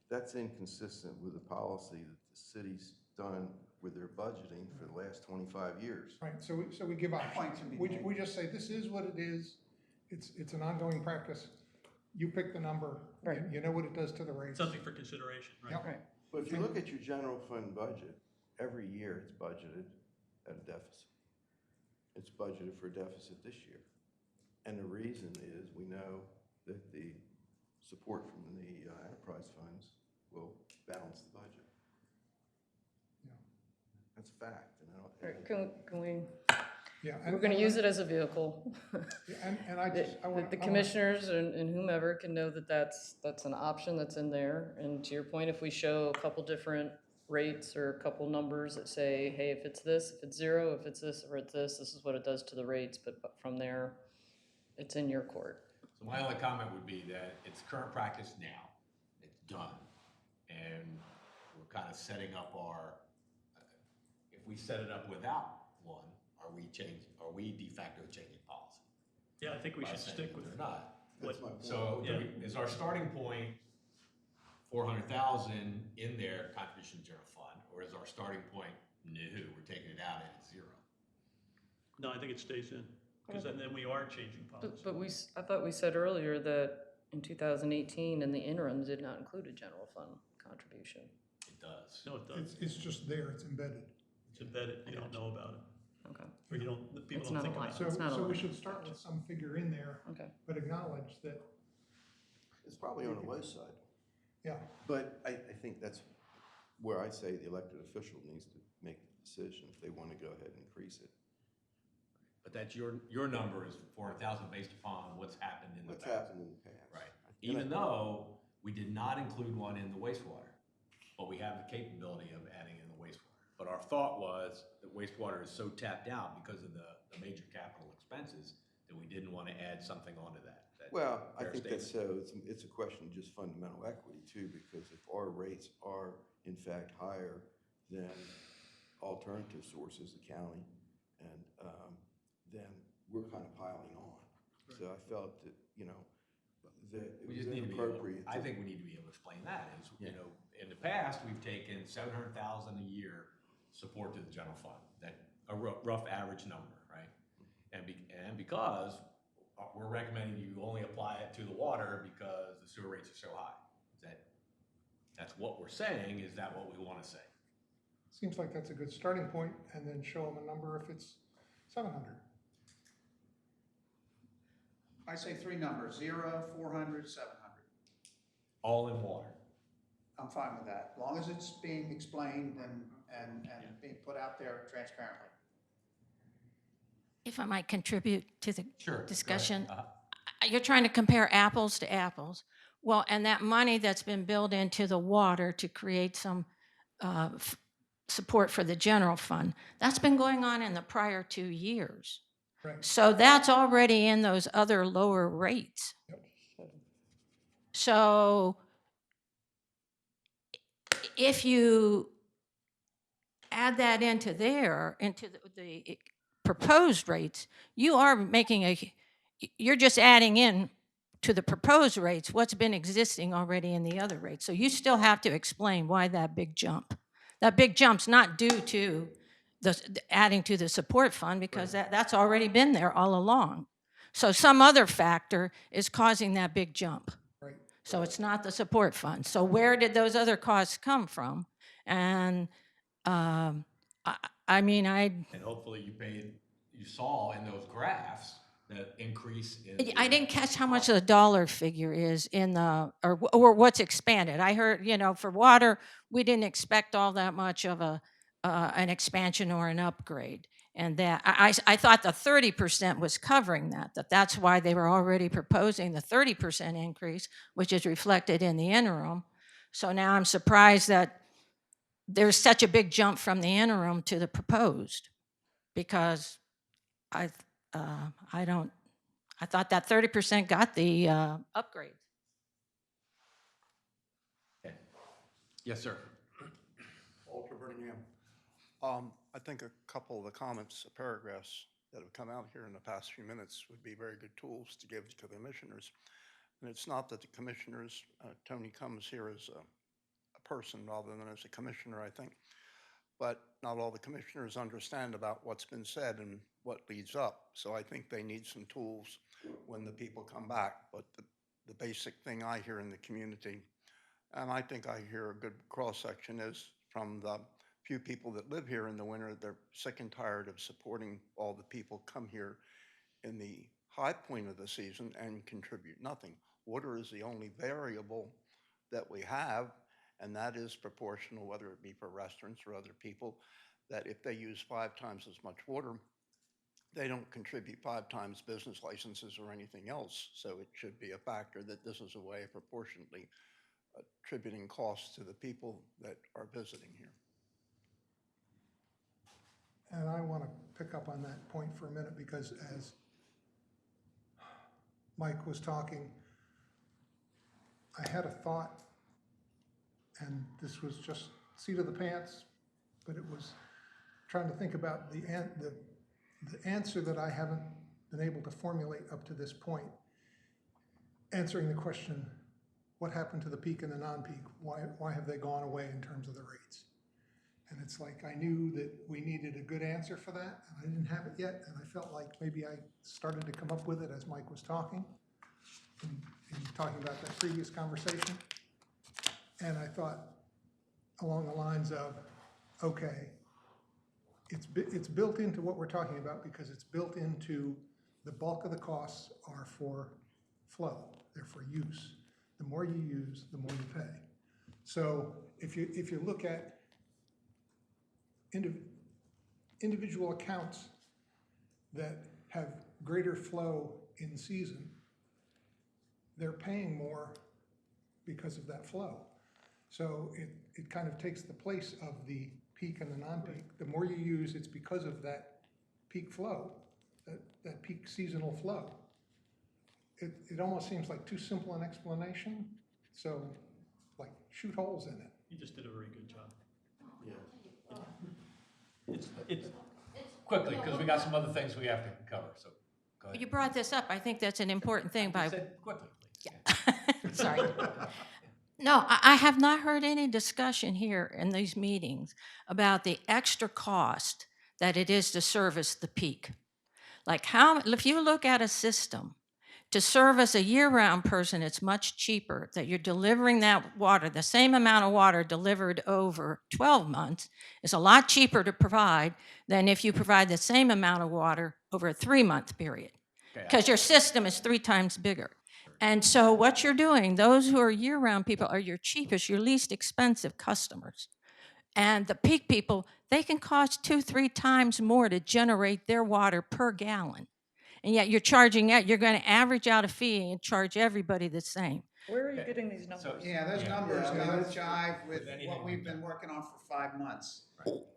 that's inconsistent with the policy that the city's done with their budgeting for the last 25 years. right, so we give Point options. can be We made. just say, this is what it is. It's an ongoing practice. You pick the number. Right. You know what it does to the rates. Something for consideration, right? Yep. Right. But if you look at your general fund budget, every year it's budgeted at a deficit. It's budgeted for a deficit this year. And the reason is we know that the support from the enterprise funds will balance the budget. Yeah. That's a fact. And I Right, don't, Can we, Yeah. we're gonna use it as a vehicle. Yeah, and I just, I want. The commissioners and whomever can know that that's an option that's in there. And to your point, if we show a couple different rates or a couple numbers that say, hey, if it's this, if it's 0, if it's this, or it's this is what it does to the rates, but from there, it's in your court. So my only comment would be that it's current practice now, it's done. And we're kind of setting up our, if we set it up without one, are we de facto changing policy? Yeah, I think we By should saying stick that with they're not. that's my point. So Yeah. is our starting point 400,000 in their contribution to general fund, or is our starting point, no, we're taking it out and it's 0? No, I think it stays in, because then we are changing policy. But I thought we said earlier that in 2018, in the interim, did not include a general fund contribution. It does. No, it does. It's just there, it's embedded. It's embedded, you don't know about it. Okay, Or you don't, the people It's don't not think a line. about it. So, It's not a so we line. should start with some figure in there, okay. but acknowledge that, It's probably on the low side. yeah, But I think that's where I say the elected official needs to make the decision if they want to go ahead and increase it. But that's your number is 400,000 based upon what's happened in the What's past. happened in the past. Right. And Even though we did not include one in the wastewater, but we have the capability of adding in the wastewater. But our thought was that wastewater is so tapped out because of the major capital expenses that we didn't want to add something onto that. Well, I Fair think that's statement. so. It's a question of just fundamental equity too, because if our rates are in fact higher than alternative sources, the county, and then we're kind of piling on. So I felt that, that it We was just need to be able, inappropriate. I think we need to be able to explain that is, in the past, we've taken 700,000 a year support to the general fund, that a rough average number, right? And because we're recommending you only apply it to the water because the sewer rates are so high. That's what we're saying, is that what we want to say? seems like that's a good starting point, and then show them a number if it's 700. I say three numbers, 0, 400, 700. All in water. I'm fine with that, as long as it's being explained and being put out there transparently. If I might contribute to the Sure. go ahead. discussion, Uh-huh. you're trying to compare apples to apples. Well, and that money that's been built into the water to create some support for the general fund, that's been going on in the prior 2 years. Right. So that's already in those other lower rates. So if you add that into the proposed rates, you are you're just adding in to the proposed rates what's been existing already in the other rates. So you still have to explain why that big jump. That big jump's not due to the adding to the support fund, because that's already been there all along. So some other factor is causing that big jump. Right. So it's not the support fund. So where did those other costs come from? And I mean, And hopefully you saw in those graphs that increase in. I didn't catch how much the dollar figure is in or what's expanded. I heard, for water, we didn't expect all that much of an expansion or an upgrade. And that I thought the 30% was covering that's why they were already proposing the 30% increase, which is reflected in the interim. So now I'm surprised that there's such a big jump from the interim to the proposed, because I thought that 30% got the upgrade. Okay. Yes, sir. Walter Birmingham. I think a couple of the comments, paragraphs that have come out here in the past few minutes would be very good tools to give to the commissioners. And it's not that the commissioners, Tony comes here as a person rather than as a commissioner, I think. But not all the commissioners understand about what's been said and what leads up. So I think they need some tools when the people come back. But the basic thing I hear in the community, and I think I hear a good cross-section, is from the few people that live here in the winter, they're sick and tired of supporting all the people come here in the high point of the season and contribute nothing. Water is the only variable that we have, and that is proportional, whether it be for restaurants or other people, that if they use 5 times as much water, they don't contribute 5 times business licenses or anything else. So it should be a factor that this is a way of proportionately attributing costs to the people that are visiting here. And I want to pick up on that point for a minute, because as Mike was talking, I had a thought, and this was just seat of the pants, but it was trying to think about the answer that I haven't been able to formulate up to this point, answering the question, what happened to the peak and the non-peak? Why have they gone away in terms of the rates? And it's like I knew that we needed a good answer for that, and I didn't have it yet, and I felt like maybe I started to come up with it as Mike was talking, and talking about that previous conversation. And I thought along the lines of, okay, it's built into what we're talking about because it's built into the bulk of the costs are for flow, they're for use. The more you use, the more you pay. So if you look at individual accounts that have greater flow in season, they're paying more because of that flow. So it kind of takes the place of the peak and the non-peak. The more you use, it's because of that peak flow, that peak seasonal flow. It almost seems like too simple an explanation, so like shoot holes in it. You just did a very good job. Yeah. It's, Quickly, because we got some other things we have to cover, so go ahead. You brought this up, I think that's an important thing I by, said quickly, please. sorry. No, I have not heard any discussion here in these meetings about the extra cost that it is to service the peak. Like if you look at a system, to service a year-round person, it's much cheaper that you're delivering that water, the same amount of water delivered over 12 months is a lot cheaper to provide than if you provide the same amount of water over a 3-month period. Okay, Because your system is 3 times bigger. And so what you're doing, those who are year-round people are your cheapest, your least expensive customers. And the peak people, they can cost 2-3 times more to generate their water per gallon. And yet you're you're going to average out a fee and charge everybody the same. Where are you Okay. getting these numbers? Yeah, those Yeah. numbers Yeah, I mean, don't that's- jive with anything what we've we've been done. working on for 5 months.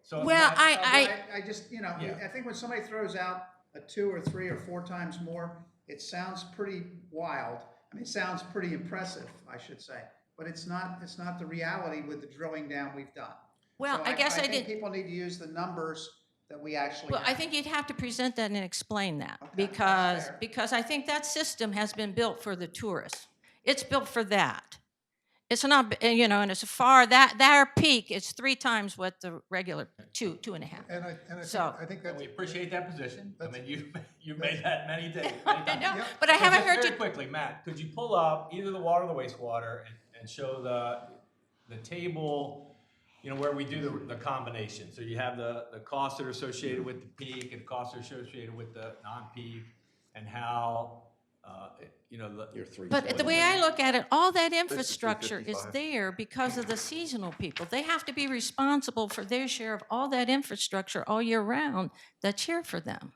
So Well, Matt, I just, Yeah. I think when somebody throws out a 2 or 3 or 4 times more, it sounds pretty wild. I mean, it sounds pretty impressive, I should say, but it's not the reality with the drilling down we've done. Well, So I guess I think did. people need to use the numbers that we actually Well, have. I think you'd have to present that and explain that Okay, that's fair. because I think that system has been built for the tourists. It's built for that. It's not, and it's their peak is 3 times what the regular 2.5. And I think and that's. we appreciate that position. I That's- mean, you've made that many days. I Many times. know, Yep. but I So haven't just heard very you. quickly, Matt, could you pull up either the water or the wastewater and show the table, where we do the combination? So you have the costs that are associated with the peak and the costs that are associated with the non-peak and how, Your three. But the way I look at it, all that infrastructure is 355. there because of the seasonal people. They have to be responsible for their share of all that infrastructure all year round that's here for them.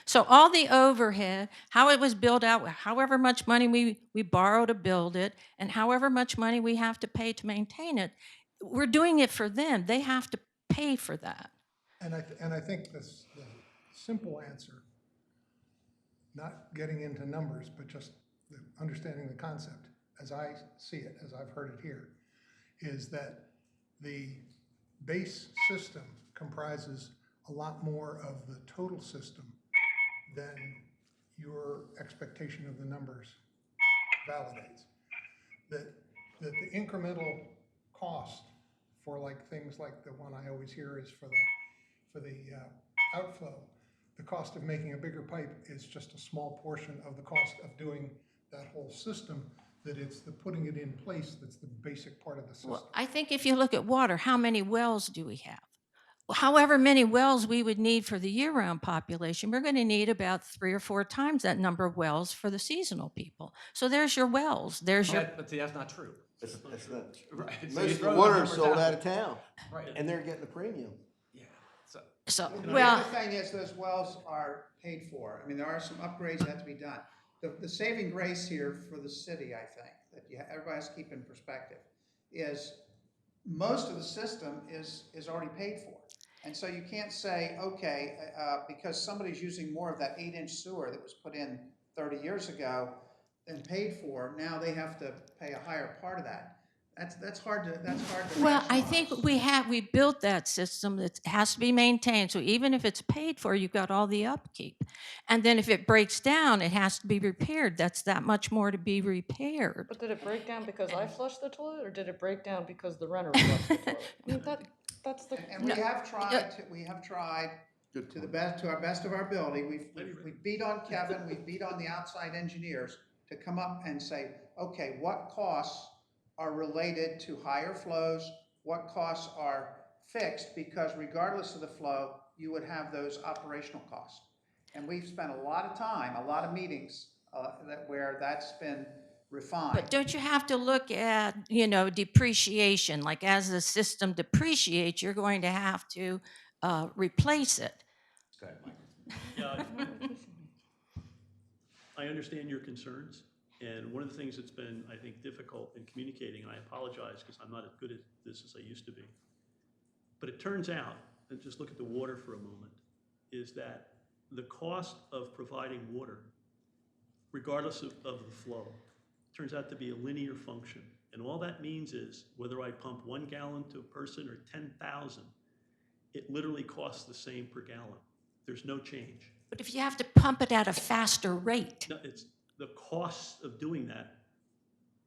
So all the overhead, how it was built out, however much money we borrow to build it, and however much money we have to pay to maintain it, we're doing it for them. They have to pay for that. And I think the simple answer, not getting into numbers, but just understanding the concept, as I see it, as I've heard it here, is that the base system comprises a lot more of the total system than your expectation of the numbers validates. That the incremental cost for things like the one I always hear is for the outflow, the cost of making a bigger pipe is just a small portion of the cost of doing that whole system, that it's the putting it in place that's the basic part of the system. Well, I think if you look at water, how many wells do we have? However many wells we would need for the year-round population, we're going to need about 3 or 4 times that number of wells for the seasonal people. So there's your wells. There's your. But see, that's not true. That's not. Right. So you Most of throw the those water numbers is sold out. out of town, Right. and they're getting a premium. Yeah. So, So The well, other thing is those wells are paid for. I mean, there are some upgrades that have to be done. The saving grace here for the city, I think, that everybody has to keep in perspective, is most of the system is already paid for. And so you can't say, okay, because somebody's using more of that 8-inch sewer that was put in 30 years ago and paid for, now they have to pay a higher part of that. That's hard to well, I rationalize. think we built that system that has to be maintained. So even if it's paid for, you've got all the upkeep. And then if it breaks down, it has to be repaired. That's that much more to be repaired. But did it break down because I flushed the toilet, or did it break down because the renter flushed the toilet? I mean, that's the. And we have tried Good to point. our best of our ability. We beat on Kevin, we beat on the outside engineers to come up and say, okay, what costs are related to higher flows, what costs are fixed, because regardless of the flow, you would have those operational costs. And we've spent a lot of time, a lot of meetings, where that's been refined. But don't you have to look at, you know, depreciation? Like as the system depreciates, you're going to have to replace it. Go ahead, Mike. Yeah, I understand your concerns, and one of the things that's been, I think, difficult in communicating, and I apologize because I'm not as good at this as I used to be, but it turns out, and just look at the water for a moment, is that the cost of providing water, regardless of the flow, turns out to be a linear function. And all that means is whether I pump 1 gallon to a person or 10,000, it literally costs the same per gallon. There's no change. But if you have to pump it at a faster rate, No, it's the costs of doing that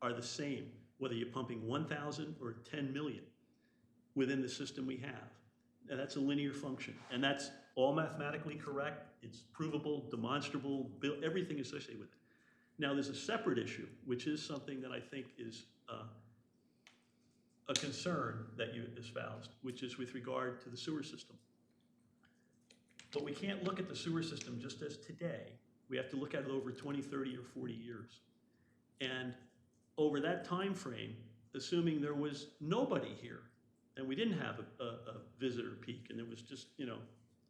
are the same, whether you're pumping 1,000 or 10 million within the system we have. And that's a linear function. And that's all mathematically correct. It's provable, demonstrable, everything associated with it. Now, there's a separate issue, which is something that I think is a concern that you espoused, which is with regard to the sewer system. But we can't look at the sewer system just as today. We have to look at it over 20, 30, or 40 years. And over that time frame, assuming there was nobody here, and we didn't have a visitor peak, and it was just, you know,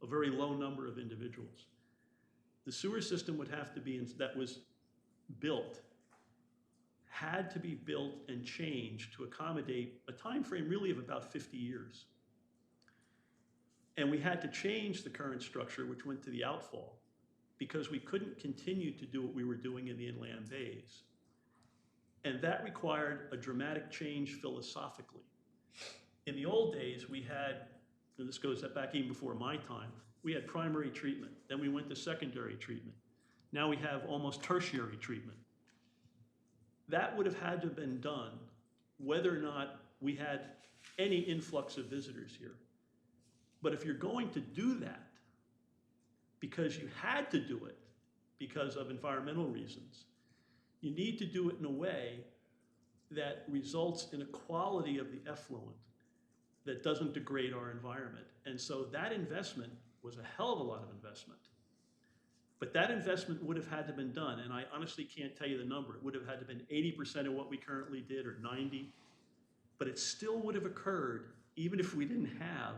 a very low number of individuals, the sewer system would have to be, that was built, had to be built and changed to accommodate a time frame really of about 50 years. And we had to change the current structure, which went to the outfall, because we couldn't continue to do what we were doing in the inland bays. And that required a dramatic change philosophically. In the old days, we had, and this goes back even before my time, we had primary treatment, then we went to secondary treatment. Now we have almost tertiary treatment. That would have had to have been done whether or not we had any influx of visitors here. But if you're going to do that because you had to do it because of environmental reasons, you need to do it in a way that results in a quality of the effluent that doesn't degrade our environment. And so that investment was a hell of a lot of investment. But that investment would have had to been done, and I honestly can't tell you the number. It would have had to been 80% of what we currently did, or 90, but it still would have occurred even if we didn't have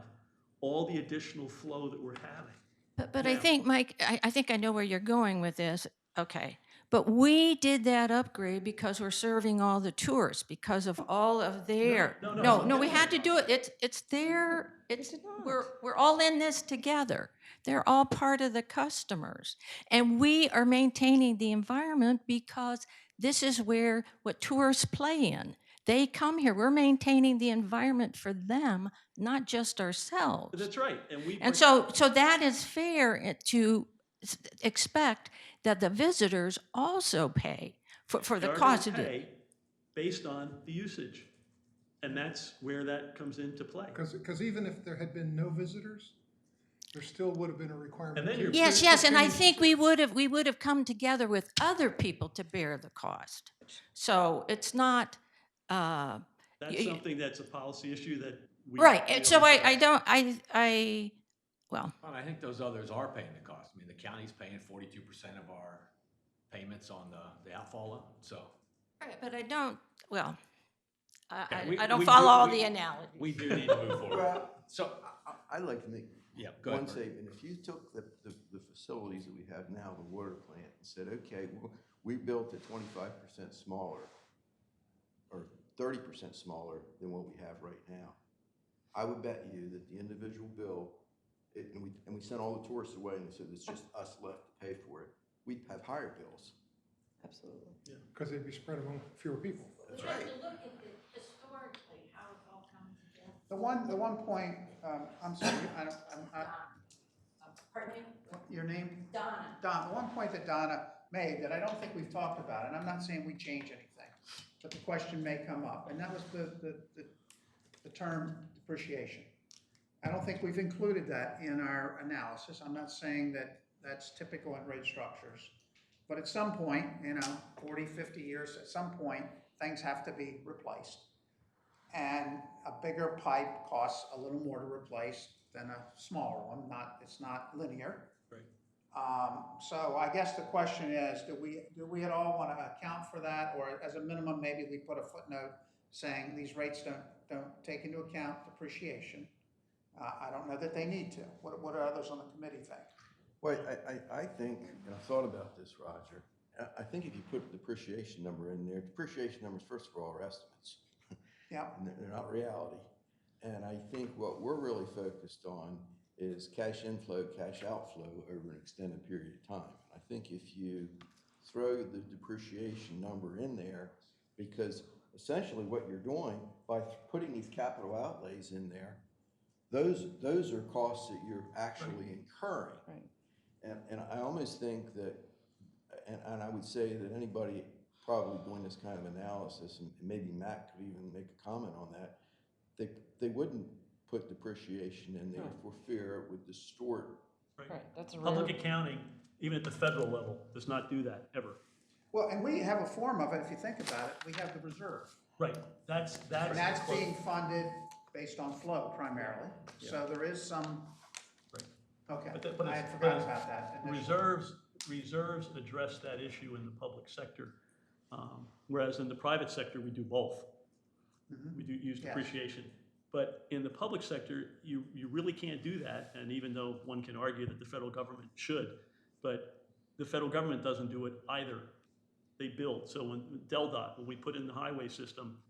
all the additional flow that we're having. but I Now- think, Mike, I think I know where you're going with this. Okay. But we did that upgrade because we're serving all the tourists, because of all of their. No. We had to do it. It's their, it's, did not. we're all in this together. They're all part of the customers. And we are maintaining the environment because this is where, what tourists play in. They come here. We're maintaining the environment for them, not just ourselves. That's right. And so that is fair to expect that the visitors also pay for the They're cost gonna of it. pay based on the usage. And that's where that comes into play. Because even if there had been no visitors, there still would have been a requirement. And then to- you're- Yes, and I continue- think we would have come together with other people to bear the cost. So it's not, That's y- something that's a policy issue that we. right. we And so always- well, Well, I think those others are paying the cost. I mean, the county's paying 42% of our payments on the outfall loan, so. right, but I don't, well, Okay, I don't we follow do- all we- the analogies. We do need to move forward. Well, So, I'd like to make yeah, go ahead. one Bert. statement. If you took the facilities that we have now, the water plant, and said, okay, well, we built it 25% smaller, or 30% smaller than what we have right now, I would bet you that the individual bill, and we sent all the tourists away and said it's just us left to pay for it, we'd have higher bills. Absolutely. Because they'd be spread among fewer people. That's right. Historically, how it's all come together. The one point, I'm sorry, Pardon me? your name? Donna. Don, the one point that Donna made that I don't think we've talked about, and I'm not saying we change anything, but the question may come up, and that was the term depreciation. I don't think we've included that in our analysis. I'm not saying that that's typical in rate structures. But at some point, 40, 50 years, at some point, things have to be replaced. And a bigger pipe costs a little more to replace than a smaller one, it's not linear. Right. So I guess the question is, do we at all want to account for that, or as a minimum, maybe we put a footnote saying these rates don't take into account depreciation? I don't know that they need to. What do others on the committee think? Well, I think, and I thought about this, Roger, I think if you put a depreciation number in there, depreciation numbers, first of all, are estimates. Yeah. And they're not reality. And I think what we're really focused on is cash inflow, cash outflow over an extended period of time. I think if you throw the depreciation number in there, because essentially what you're doing by putting these capital outlays in there, those are costs that you're actually incurring. Right. And I almost think that, and I would say that anybody probably doing this kind of analysis, and maybe Matt could even make a comment on that, they wouldn't put depreciation in there for fear it would distort. Right, that's a Public rare, accounting, even at the federal level, does not do that, ever. Well, and we have a form of it, if you think about it, we have the reserve. Right, that's. And that's being funded based on flow primarily, so there is some, Right. okay, But I it's- had forgotten about that initially. Reserves address that issue in the public sector, whereas in the private sector, we do both. We do use Yes. depreciation. But in the public sector, you really can't do that, and even though one can argue that the federal government should, but the federal government doesn't do it either. They build. So when when we put in the highway system,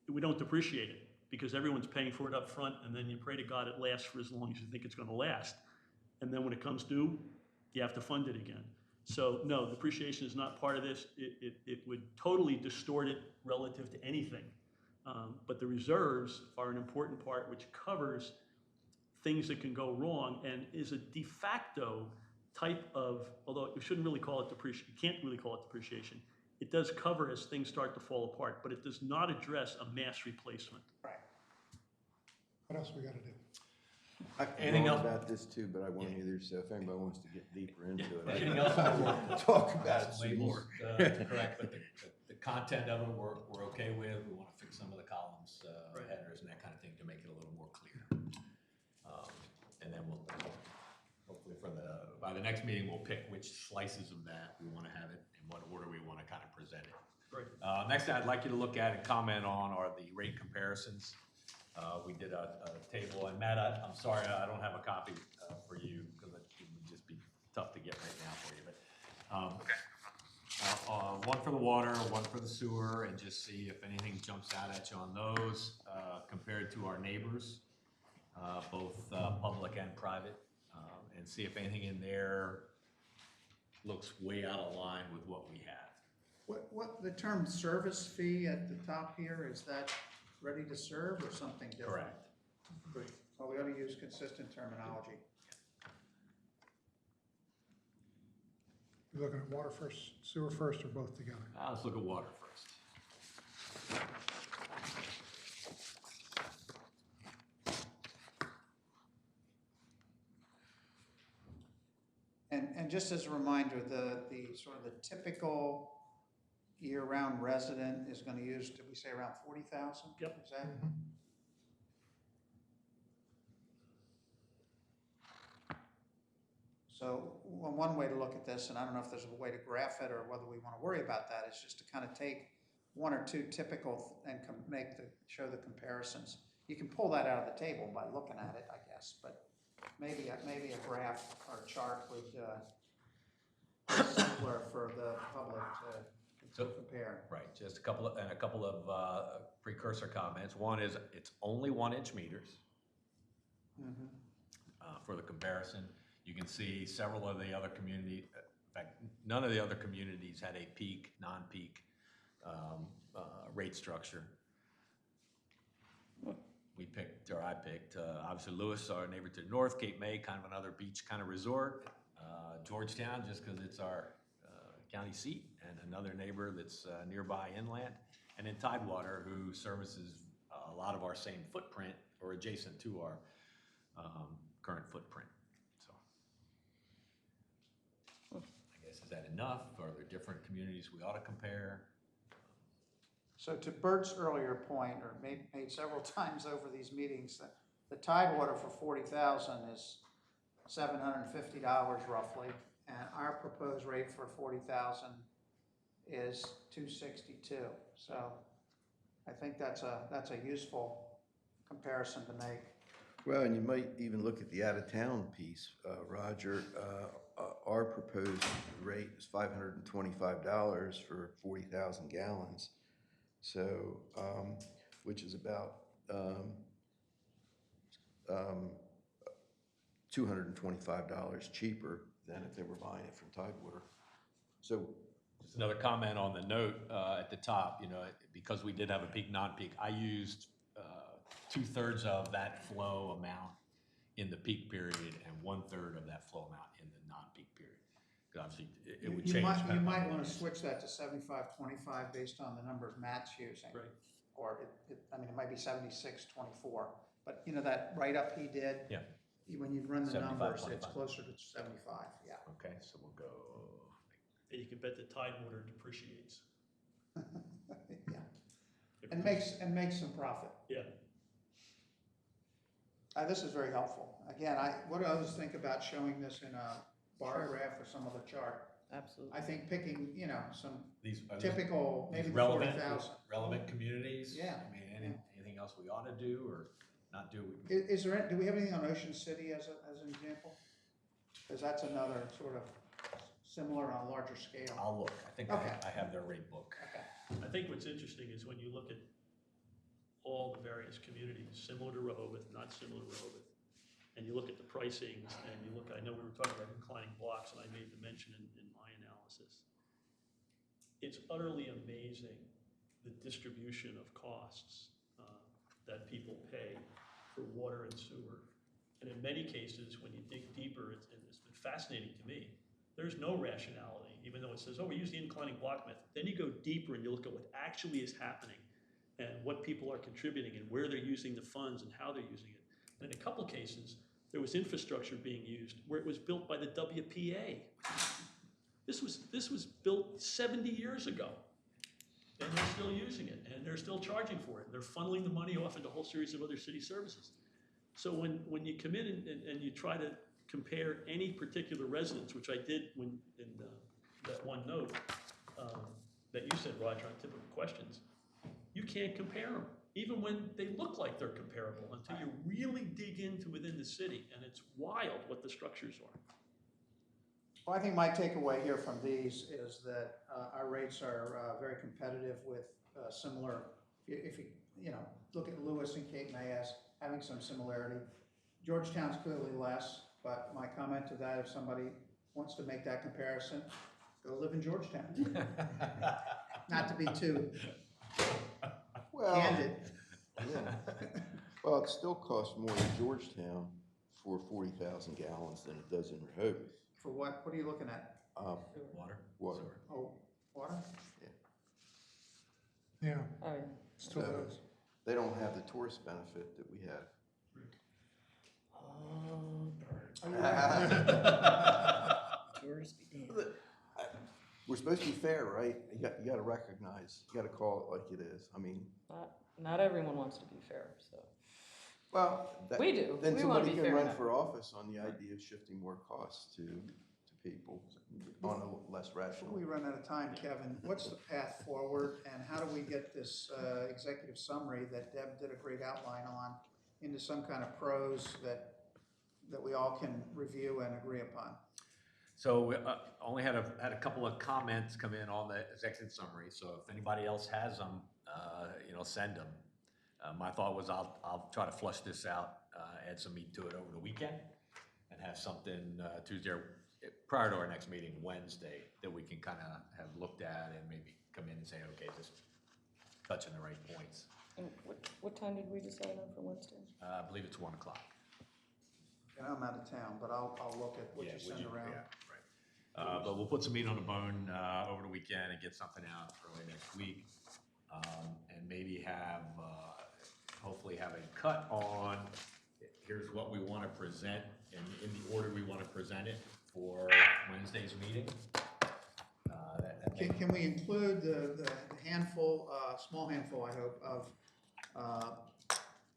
we don't depreciate it because everyone's paying for it up front, and then you pray to God it lasts for as long as you think it's going to last. And then when it comes due, you have to fund it again. So no, depreciation is not part of this. It would totally distort it relative to anything. But the reserves are an important part which covers things that can go wrong and is a de facto type of, although you shouldn't really call it depreciation, you can't really call it depreciation. It does cover as things start to fall apart, but it does not address a mass replacement. Right. What else we gotta do? I could Anything go else? about this too, but I won't either, so if anybody wants to get deeper into it. Anything else? Talk about it. Way some more, more. correct, but the content of it, we're okay with. We want to fix some of the columns, Right. headers and that kind of thing to make it a little more clear. And then we'll, hopefully by the next meeting, we'll pick which slices of that we want to have it, in what order we want to kind of present it. Right. Next, I'd like you to look at and comment on are the rate comparisons. We did a table, and Matt, I'm sorry, I don't have a copy for you, because it would just be tough to get right now for you, but one for the water, one for the sewer, and just see if anything jumps out at you on those compared to our neighbors, both public and private, and see if anything in there looks way out of line with what we have. What, the term service fee at the top here, is that ready to serve or something different? Correct. Well, we ought to use consistent terminology. You looking at water first, sewer first, or both together? Let's look at water first. And just as a reminder, the sort of the typical year-round resident is gonna use, did we say around 40,000? Yep. Is that? So, one way to look at this, and I don't know if there's a way to graph it or whether we wanna worry about that, is just to kind of take one or two typical and show the comparisons. You can pull that out of the table by looking at it, I guess, but maybe a graph or a chart would be simpler for the public to compare. Right, just a couple of precursor comments. One is it's only 1-inch meters for the comparison. You can see several of the other communities, in fact, none of the other communities had a peak, non-peak rate structure. I picked, obviously Lewis, our neighbor to the north, Cape May, kind of another beach kind of resort. Georgetown, just because it's our county seat, and another neighbor that's nearby inland. And then Tidewater, who services a lot of our same footprint or adjacent to our current footprint. So I guess, is that enough? Are there different communities we ought to compare? So to Bert's earlier point, or made several times over these meetings, that the Tidewater for 40,000 is $750 roughly, and our proposed rate for 40,000 is $262. So I think that's a useful comparison to make. Well, and you might even look at the out-of-town piece, Roger. Our proposed rate is $525 for 40,000 gallons. So, which is about $225 cheaper than if they were buying it from Tidewater. So, Just another comment on the note at the top, you know, because we did have a peak, non-peak, I used 2/3 of that flow amount in the peak period and 1/3 of that flow amount in the non-peak period. Because obviously, it would change. You might want to switch that to 75-25 based on the number of mats using. Right. Or I mean, it might be 76-24, but you know, that write-up he did? Yeah. When you run the 75, numbers, it's 25. closer to 75, yeah. Okay, so we'll go. And you can bet that Tidewater depreciates. Yeah, and makes some profit. Yeah. This is very helpful. Again, what do others think about showing this in a bar graph or some other chart? Absolutely. I think picking, you know, some These are typical, maybe the relevant, 40,000. relevant communities. Yeah. I mean, anything else we ought to do or not do? Do we have anything on Ocean City as an example? Because that's another sort of similar on a larger scale. I'll look. I think Okay. I have their rate book. Okay. I think what's interesting is when you look at all the various communities, similar to Rehoboth, not similar to Rehoboth, and you look at the pricings, and you look, I know we were talking about inclining blocks, and I made the mention in my analysis. It's utterly amazing the distribution of costs that people pay for water and sewer. And in many cases, when you dig deeper, and it's been fascinating to me, there's no rationality, even though it says, oh, we use the inclining block method. Then you go deeper and you look at what actually is happening and what people are contributing and where they're using the funds and how they're using it. And in a couple cases, there was infrastructure being used where it was built by the WPA. This was built 70 years ago, and they're still using it, and they're still charging for it. They're funneling the money off into a whole series of other city services. So when you come in and you try to compare any particular residence, which I did in that one note that you said, Roger, on typical questions, you can't compare them, even when they look like they're comparable, until you really dig into within the city, and it's wild what the structures are. Well, I think my takeaway here from these is that our rates are very competitive with similar, if you know, look at Lewis and Cape May as having some similarity. Georgetown's clearly less, but my comment to that, if somebody wants to make that comparison, go live in Georgetown. Not to be too candid. Yeah. Well, it still costs more in Georgetown for 40,000 gallons than it does in Rehoboth. For what? What are you looking at? Water? Water. Sewer. Oh, water? Yeah, Oh, yeah. still So- does. They don't have the tourist benefit that we have. Oh, tourists be damned. We're supposed to be fair, right? You got to recognize, you got to call it like it is. I mean, Not everyone wants to be fair, so. well, We do. Then We wanna somebody be can fair run enough. for office on the idea of shifting more costs to people on a less Before rational. we run out of time, Kevin, what's the path forward and how do we get this executive summary that Deb did a great outline on into some kind of prose that we all can review and agree upon? So we only had a couple of comments come in on the executive summary, so if anybody else has them, send them. My thought was I'll try to flush this out, add some meat to it over the weekend, and have something Tuesday or prior to our next meeting, Wednesday, that we can kind of have looked at and maybe come in and say, okay, this touching the right points. And what time did we decide on for Wednesday? I believe it's 1 o'clock. And I'm out of town, but I'll look at what Yeah, you would send around. Yeah, right. But we'll put some meat on the bone over the weekend and get something out early next week. And maybe hopefully have a cut on, here's what we want to present in the order we want to present it for Wednesday's meeting. Can we include the handful, small handful, I hope, of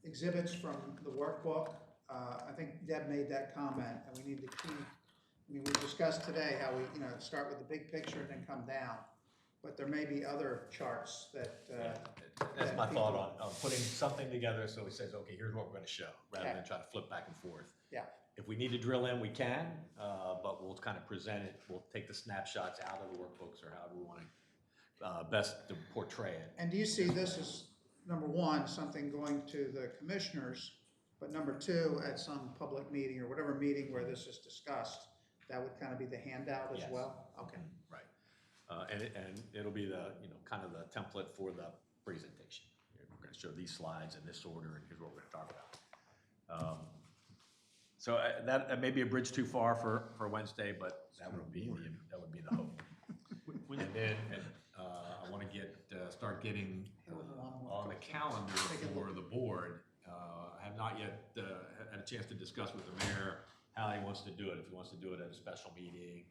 exhibits from the workbook. I think Deb made that comment, and we need to keep, I mean, we discussed today how we, start with the big picture and then come down. But there may be other charts that, That's that my thought people- on putting something together so he says, okay, here's what we're gonna show, rather Yeah. than try to flip back and forth. Yeah. If we need to drill in, we can, but we'll kind of present it, we'll take the snapshots out of the workbooks or however we wanna best to portray it. And do you see this as, number one, something going to the commissioners, but number two, at some public meeting or whatever meeting where this is discussed, that would kind of be the handout as Yes. well? Okay. Right. And it'll be the, kind of the template for the presentation. We're gonna show these slides in this order, and here's what we're gonna talk about. So that may be a bridge too far for Wednesday, but that would be the hope. When- And then, I wanna start getting on the calendar for the board. I have not yet, had a chance to discuss with the mayor how he wants to do it, if he wants to do it at a special meeting,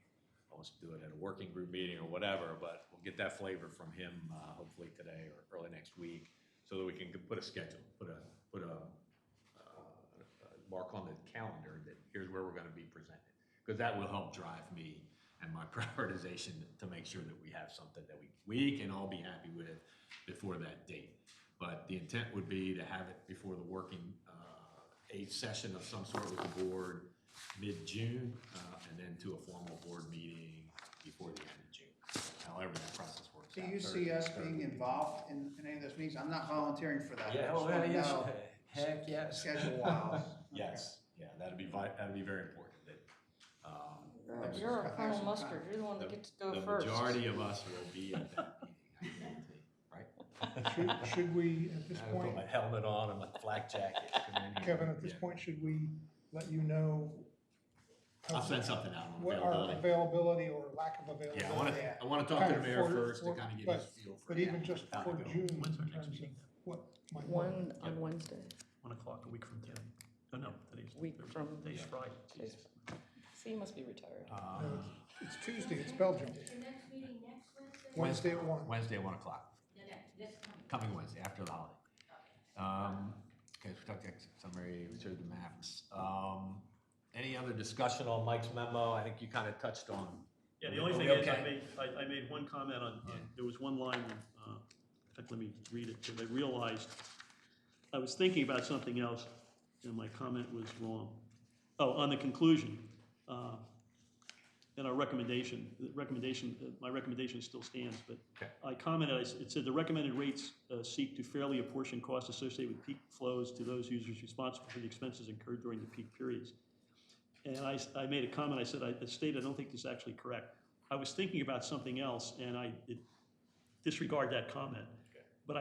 wants to do it at a working group meeting or whatever, but we'll get that flavor from him, hopefully today or early next week, so that we can put a schedule, put a mark on the calendar that here's where we're gonna be presented. Because that will help drive me and my prioritization to make sure that we have something that we can all be happy with before that date. But the intent would be to have it before the working, a session of some sort with the board mid-June, and then to a formal board meeting before the end of June, however that process works Do out. you see us being involved in any of those meetings? I'm not volunteering for that. I Yeah, just wanna know heck, yes. schedule-wise. Yes, yeah, that'd be very important, that, Okay. You're a Have Colonel some Mustard, time. you're the one that gets to go the first. majority of us will be at that meeting, I guarantee, right? Should we, at this I put point, my helmet on and my flak jacket. come in here. Kevin, at this Yeah. point, should we let you know? I'll send something out on What our availability. availability or lack of availability? Yeah, I wanna talk to the mayor first to For- kind of get but- his feel for. But even just how to for go. June, in When's our next terms of meeting? what might. One on Wednesday, 1 o'clock, a week from today. Oh, no, today's. Week from- Today's Friday. Today's- see, you must be retired. No, it's Tuesday, it's Belgium. The next meeting next Wednesday? Wednesday at 1. Wednesday at 1 o'clock, The next, this coming? coming Wednesday, after the holiday. Okay. Okay, so we talked exit summary, we showed the maps. Any other discussion on Mike's memo? I think you kind of touched on. Yeah, the Are only we thing is, okay? I made one comment on, there was one line, in fact, let me read it, because I realized, I was thinking about something else, and my comment was wrong. Oh, on the conclusion, and our recommendation, my recommendation still stands, but Okay. I commented, it said the recommended rates seek to fairly apportion costs associated with peak flows to those users responsible for the expenses incurred during the peak periods. And I made a comment, I said, I stated, I don't think this is actually correct. I was thinking about something else, and I disregard that comment. Okay. But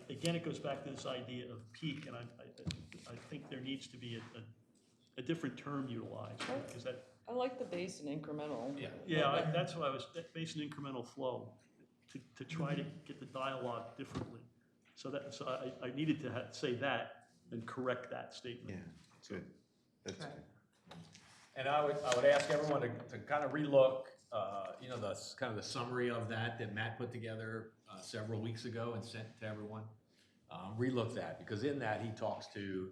again, it goes back to this idea of peak, and I think there needs to be a different term utilized, because that, I like the base and incremental. yeah, that's what I was, based on incremental flow, to try to get the dialogue differently. So I needed to say that and correct that statement. Yeah, good. That's Okay. good. And I would ask everyone to kind of relook, the kind of the summary of that Matt put together several weeks ago and sent to everyone. Relook that, because in that he talks to,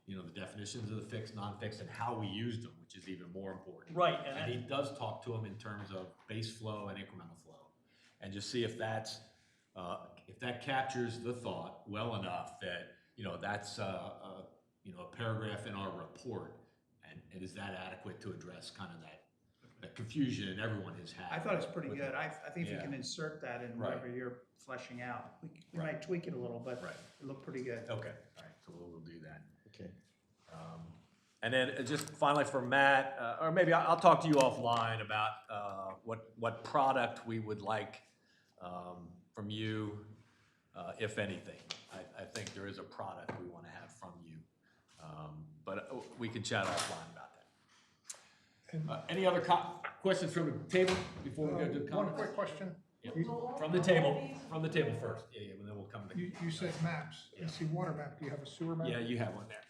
the definitions of the fixed, non-fixed, and how we used them, which is even more important. Right, And he does talk to them in terms of base flow and incremental flow, and just see if that's, if that captures the thought well enough that, that's a paragraph in our report, and is that adequate to address kind of that confusion everyone has had? I thought it's pretty with good. it? I think if you Yeah. can insert that in Right. whatever you're fleshing out. We Right. might tweak it a little, but Right. it looked pretty good. Okay, all right, so we'll do that. Okay. And then just finally for Matt, or maybe I'll talk to you offline about what product we would like from you, if anything. I think there is a product we want to have from you, but we can chat offline about And that. Any other questions from the table before we go to the one comments? quick question. Yeah. You- From the table first, yeah, and then we'll come to. You said maps. I see water map. Do you have a sewer map? Yeah, you have one there.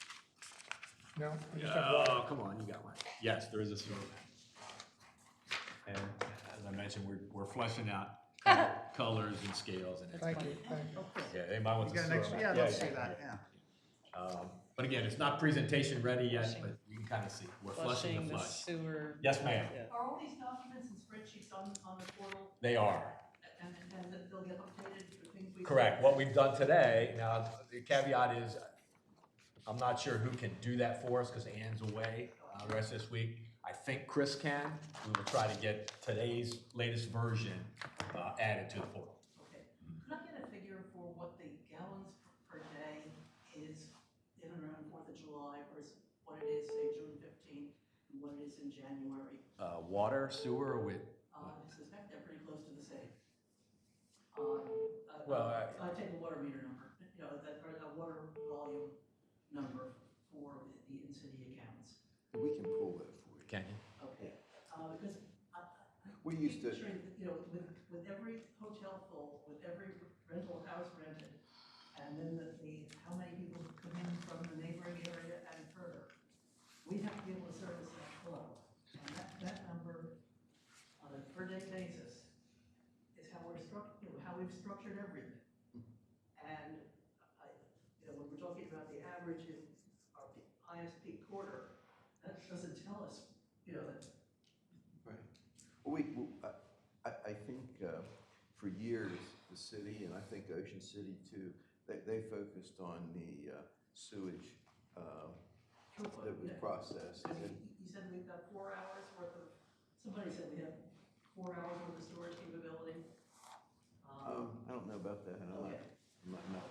No? I just have water. Oh, come on, you got one. Yes, there is a sewer map. And as I mentioned, we're fleshing out colors and scales and. Thank you, thank you. Yeah, anybody wants You a got sewer an extra, map? yeah, let's see that, yeah. But again, it's not presentation ready yet, Flushing. but you can kind of see, we're flushing the the flush. sewer. Yes, ma'am, Yeah. Are all these documents and spreadsheets on the portal, they are. and they'll get updated for things we? Correct. What we've done today, now, the caveat is, I'm not sure who can do that for us, because Ann's away the rest of this week. I think Chris can. We will try to get today's latest version added to the portal. Okay. Could I get a figure for what the gallons per day is in and around 4th of July versus what it is, say, June 15th, and what it is in January? Water, sewer, with, I suspect they're pretty close to the same. Well, I take a water meter number, or a water volume number for the in-city accounts. We can pull that for you. can you? Okay, because We used to, picturing, with every hotel full, with every rental house rented, and then how many people come in from the neighboring area and further, we have to be able to service that flow. And that number, on a per-day basis, is how how we've structured everything. And when we're talking about the average in our highest peak quarter, that doesn't tell us, that. right. I think for years, the city, and I think Ocean City too, they focused on the sewage that was processed. You said we've got 4 hours worth of, somebody said we have 4 hours worth of storage capability. I don't know about that, and Okay. I'm not.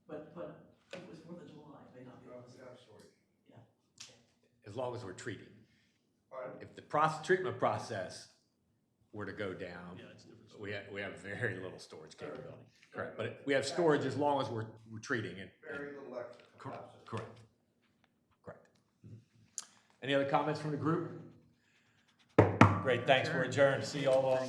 Okay, but it was 4th of July, may not be. Yeah. As long as we're treating. Pardon? If the treatment process were to go down, Yeah, it's different. we have very little storage capability. Correct, but we have storage as long as we're treating it. Very little extra capacity. Correct. Correct. Any other comments from the group? Great, thanks, we're adjourned. See you all on